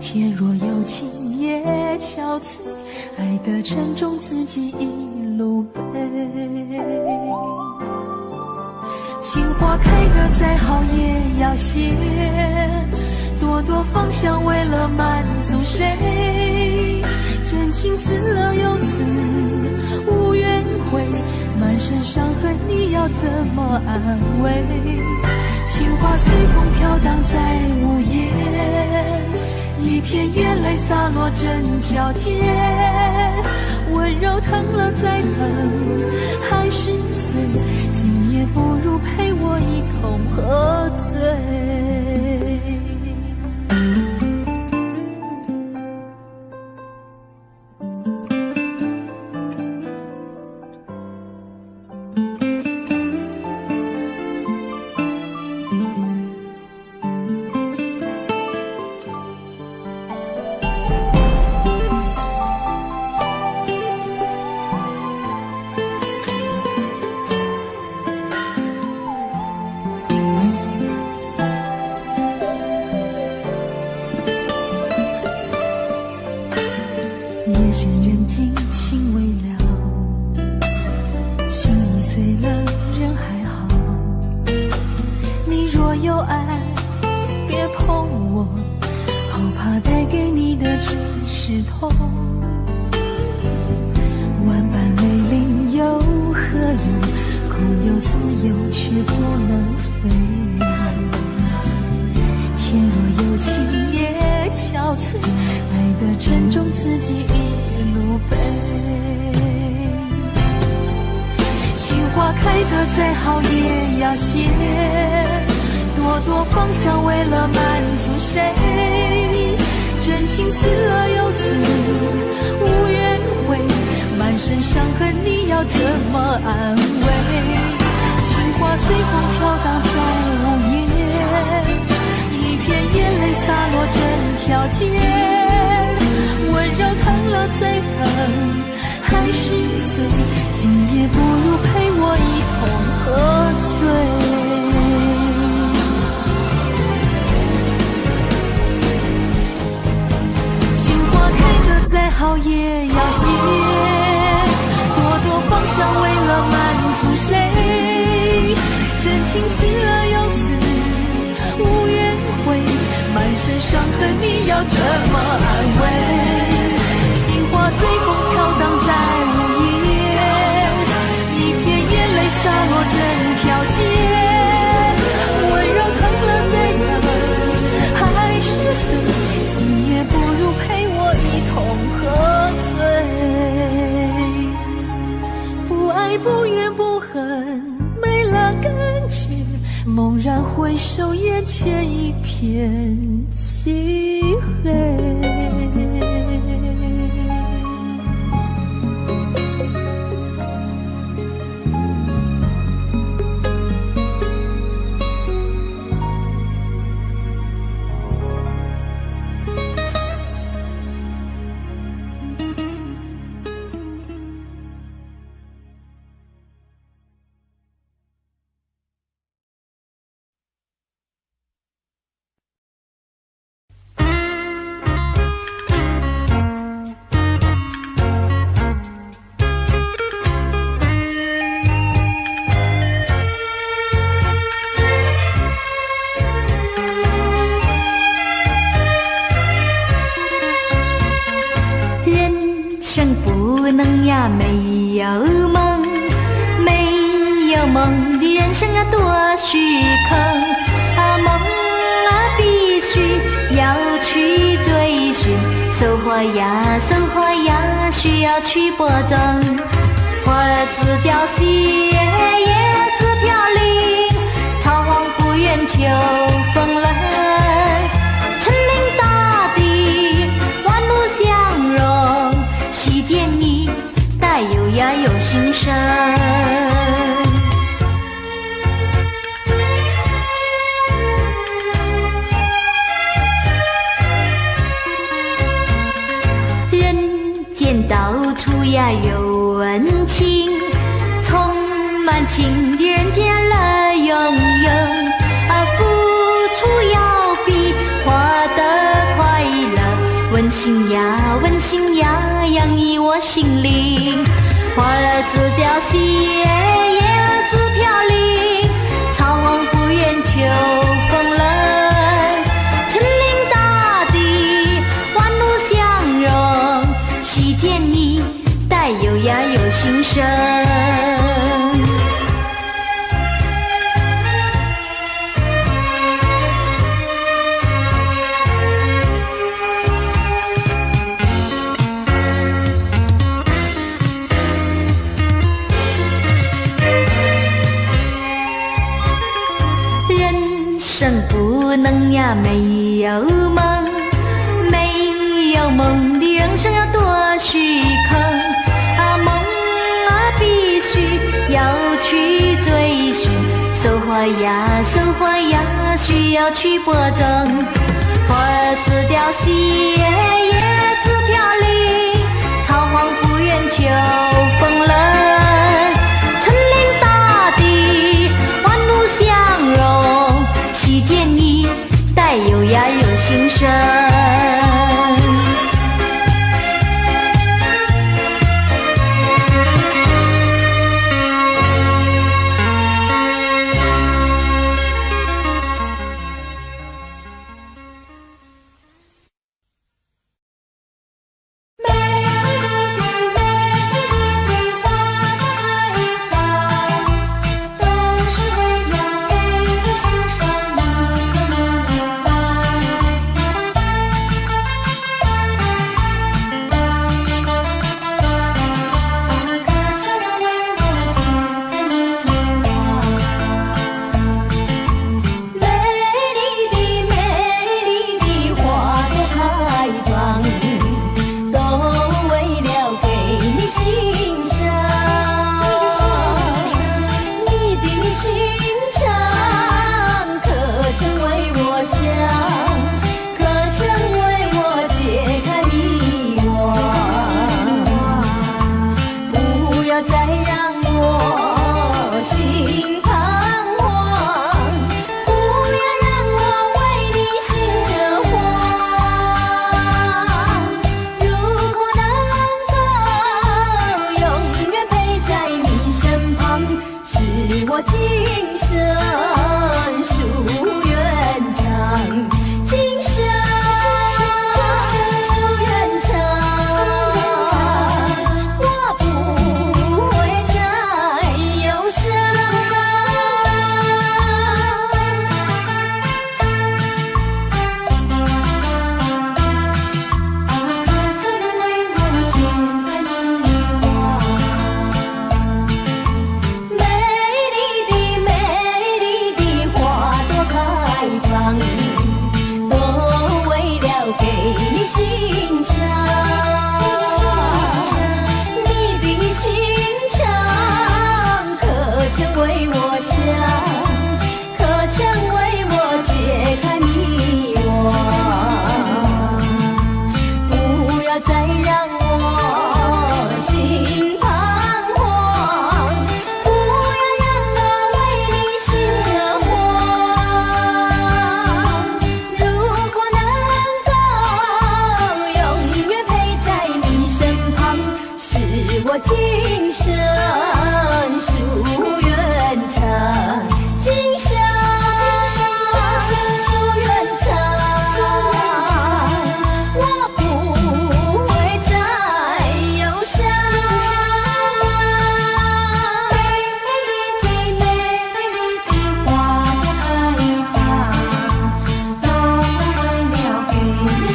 天若有情也憔悴，爱的沉重自己一路背。情花开得再好也要谢，朵朵芳香为了满足谁？真情死了又死，无怨悔，满身伤痕你要怎么安慰？情花随风飘荡在午夜，一片眼泪洒落整条街，温柔疼了再疼，还是碎，今夜不如陪我一同喝醉。夜深人静情未了，心已碎了人还好。你若有爱别碰我，好怕带给你的只是痛。万般美丽有何用？空有自由却不能飞。天若有情也憔悴，爱的沉重自己一路背。情花开得再好也要谢，朵朵芳香为了满足谁？真情死了又死，无怨悔，满身伤痕你要怎么安慰？情花随风飘荡在午夜，一片眼泪洒落整条街，温柔疼了再疼，还是碎，今夜不如陪我一同喝醉。情花开得再好也要谢，朵朵芳香为了满足谁？真情死了又死，无怨悔，满身伤痕你要怎么安慰？情花随风飘荡在午夜，一片眼泪洒落整条街，温柔疼了再疼，还是碎，今夜不如陪我一同喝醉。不爱不怨不恨，没了感觉，猛然回首，眼前一片漆黑。没有梦，没有梦的人生啊，多虚空啊！梦啊，必须要去追寻，收获呀，收获呀，需要去播种。花自凋谢，叶子飘零，草黄不愿秋风冷。森林大地，万物相融，细见你带有呀有心声。呀有温情，充满情的人间乐融融。付出要比获得快乐，温馨呀温馨呀，洋溢我心灵。花儿自凋谢，叶儿自飘零，草黄不愿秋风冷。森林大地，万物相融，期见你带有呀有心声。生不能呀没有梦，没有梦的人生要多虚空。梦必须要去追寻，收获呀收获呀需要去播种。花儿自凋谢，叶儿自飘零，草黄不愿秋风冷。森林大地，万物相融，期见你带有呀有心声。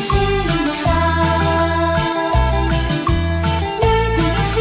欣赏你的心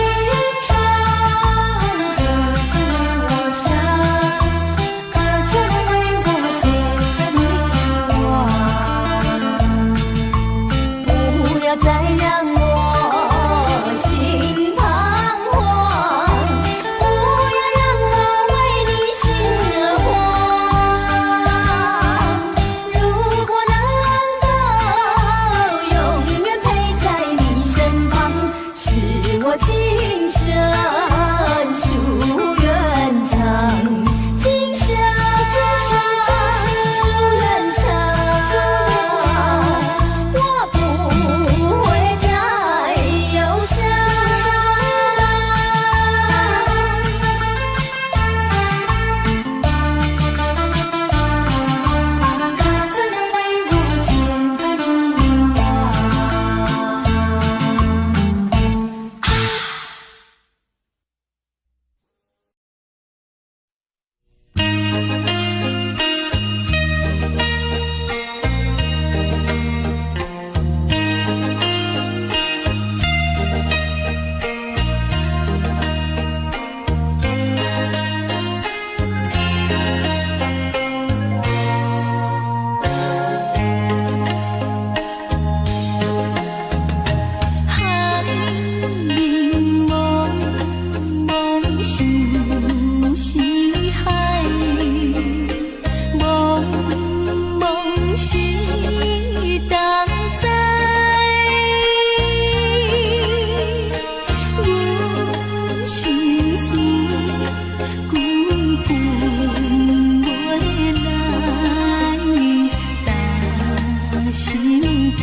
心境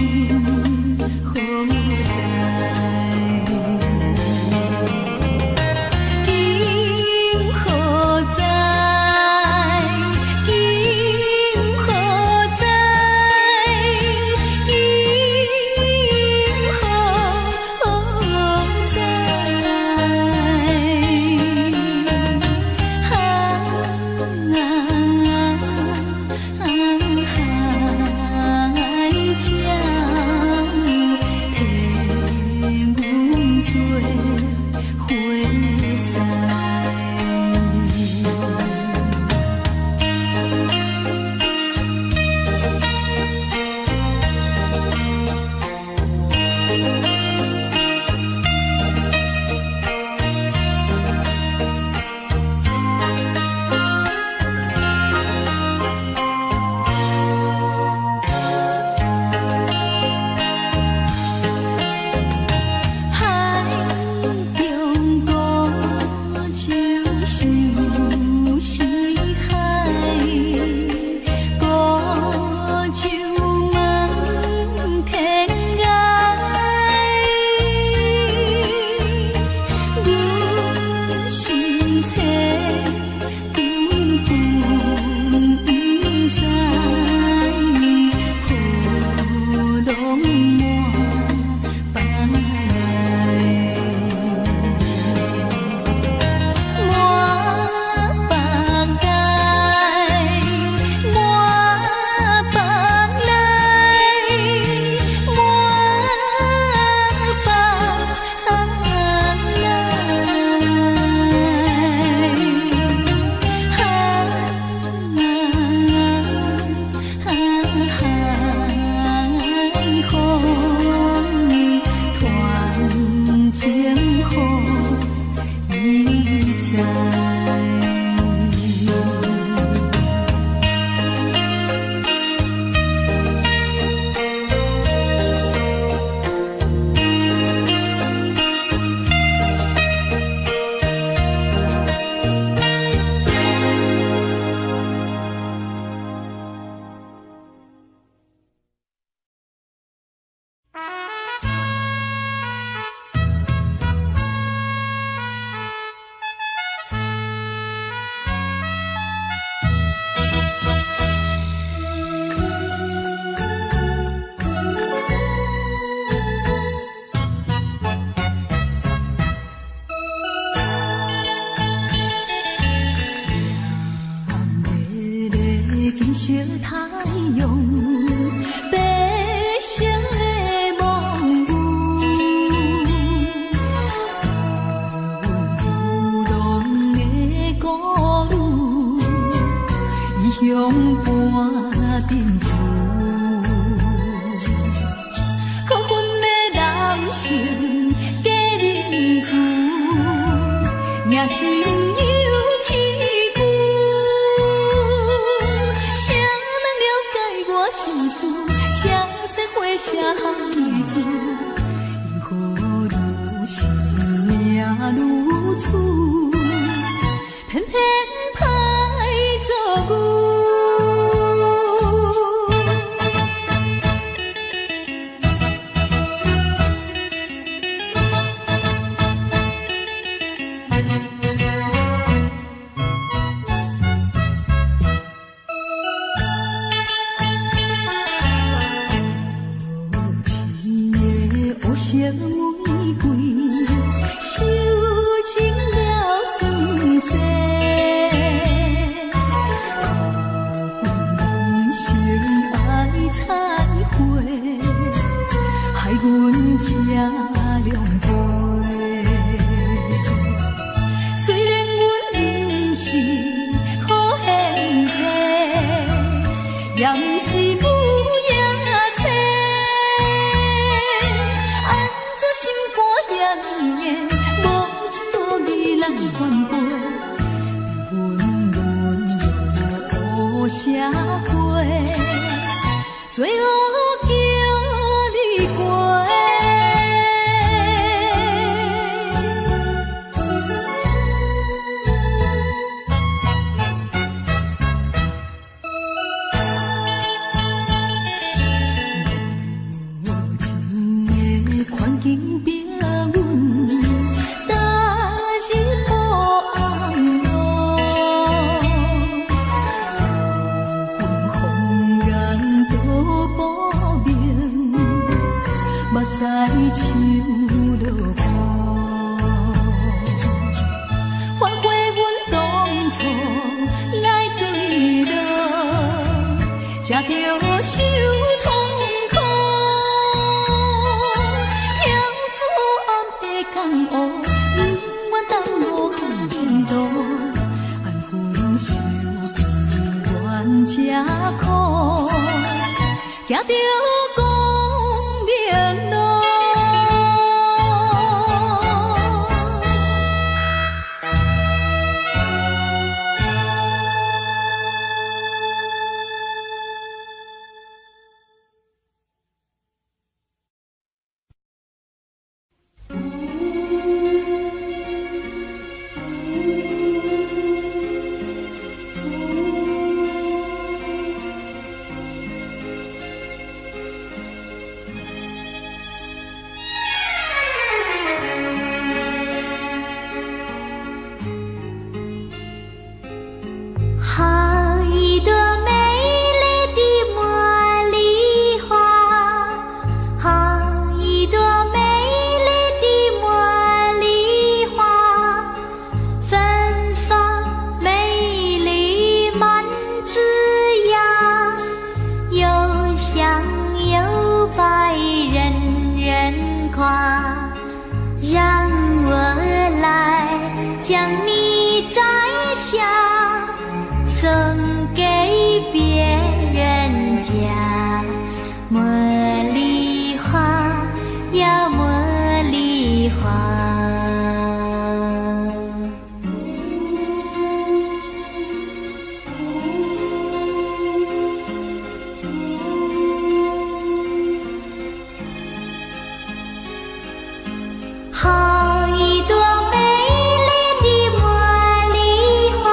好在。小太阳，白色的梦舞，浪的歌舞，异乡伴阵雨。可阮的男性假认字，也是有气骨。谁人了解我心事？谁在花下海子？因何愈是命愈处，偏偏歹做牛。色玫瑰，收尽了酸涩。人生爱彩花，害阮吃凉杯。虽然阮不是好现世，也不是母。是在树落雨，反悔阮当初爱对路，才着受痛苦。跳出暗的江湖，不愿当无行前路，安分受平原吃苦，行着光明路。好一朵美丽的茉莉花，好一朵美丽的茉莉花，芬芳美丽满枝桠，又香又白人人夸，让我来将你摘下，送给别人家。茉莉花呀，茉莉花。好一朵美丽的茉莉花，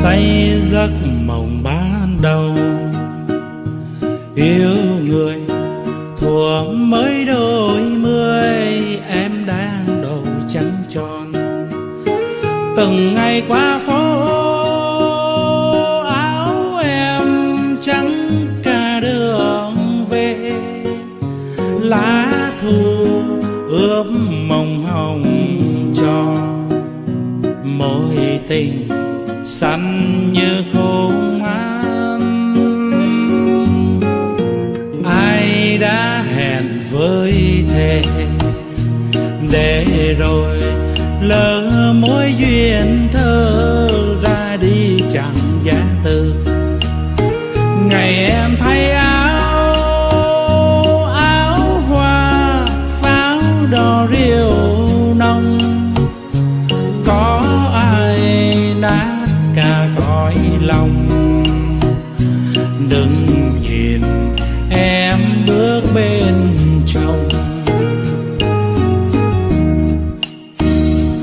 say giấc mộng ban đầu. Yêu người thuở mới đôi mươi, em đang đầu trắng tròn. Từng ngày qua phố áo em trắng cả đường về, lá thu ướp mộng hồng cho mối tình xanh như khung an. Ai đã hẹn với thề để rồi lỡ mối duyên thơ ra đi chẳng giá từ. Ngày em thay áo hoa pháo đỏ rượu nồng, có ai nát cả cõi lòng. Đừng nhìn em bước bên chồng.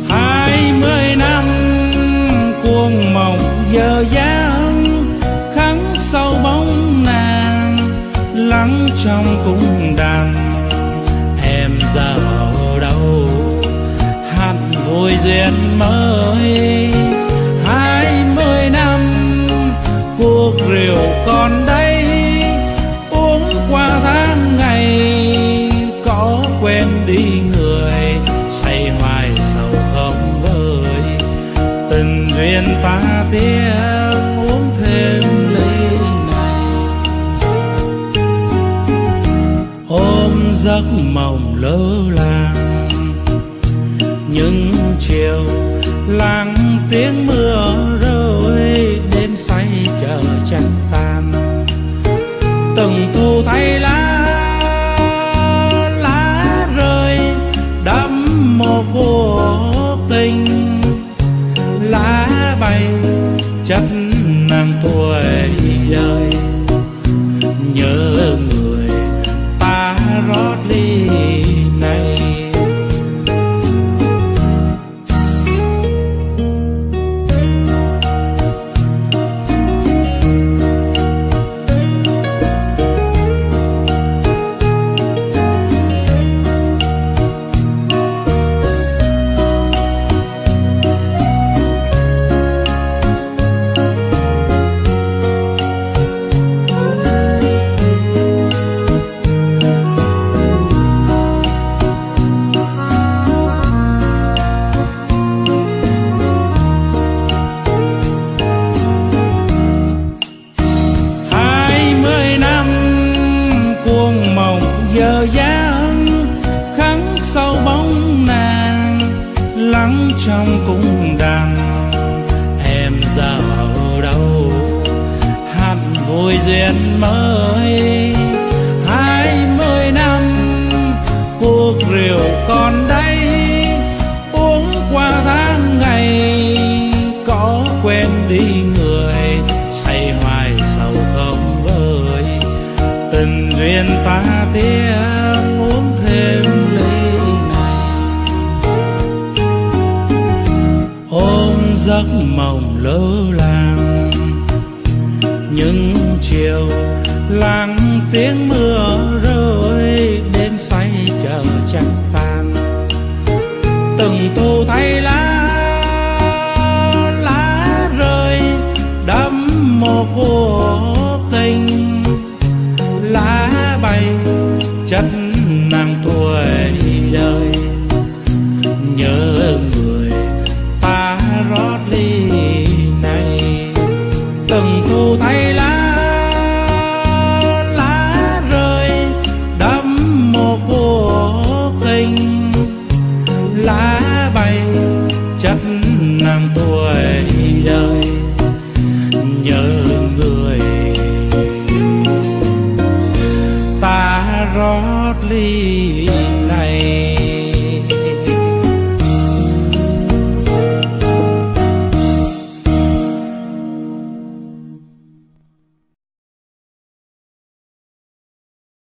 20 năm cuồng mộng giờ dáng, khắc sâu bóng nàng lắng trong cung đàn. Em giờ ở đâu hẳn vui duyên mới. 20 năm cuộc rượu còn đây, uống qua tháng ngày có quên đi người. Say hoài sầu không vơi, tình duyên ta tiếc uống thêm ly này. Ôm giấc mộng lơ làng, những chiều lắng tiếng mưa rơi, đêm say chờ trăng tan. Từng thu thay lá rơi đẫm mồ cuộc tình. Lá bay chất nàng tuổi đời, nhớ người ta rót ly này. Giờ dáng khắc sâu bóng nàng lắng trong cung đàn. Em giờ ở đâu hẳn vui duyên mới. 20 năm cuộc rượu còn đây, uống qua tháng ngày có quên đi người. Say hoài sầu không vơi, tình duyên ta tiếc uống thêm ly này. Ôm giấc mộng lơ làng, những chiều lắng tiếng mưa rơi, đêm say chờ trăng tan. Từng thu thay lá rơi đẫm mồ cuộc tình. Lá bay chất nàng tuổi đời, nhớ người ta rót ly này. Từng thu thay lá rơi đẫm mồ cuộc tình. Lá bay chất nàng tuổi đời, nhớ người ta rót ly này.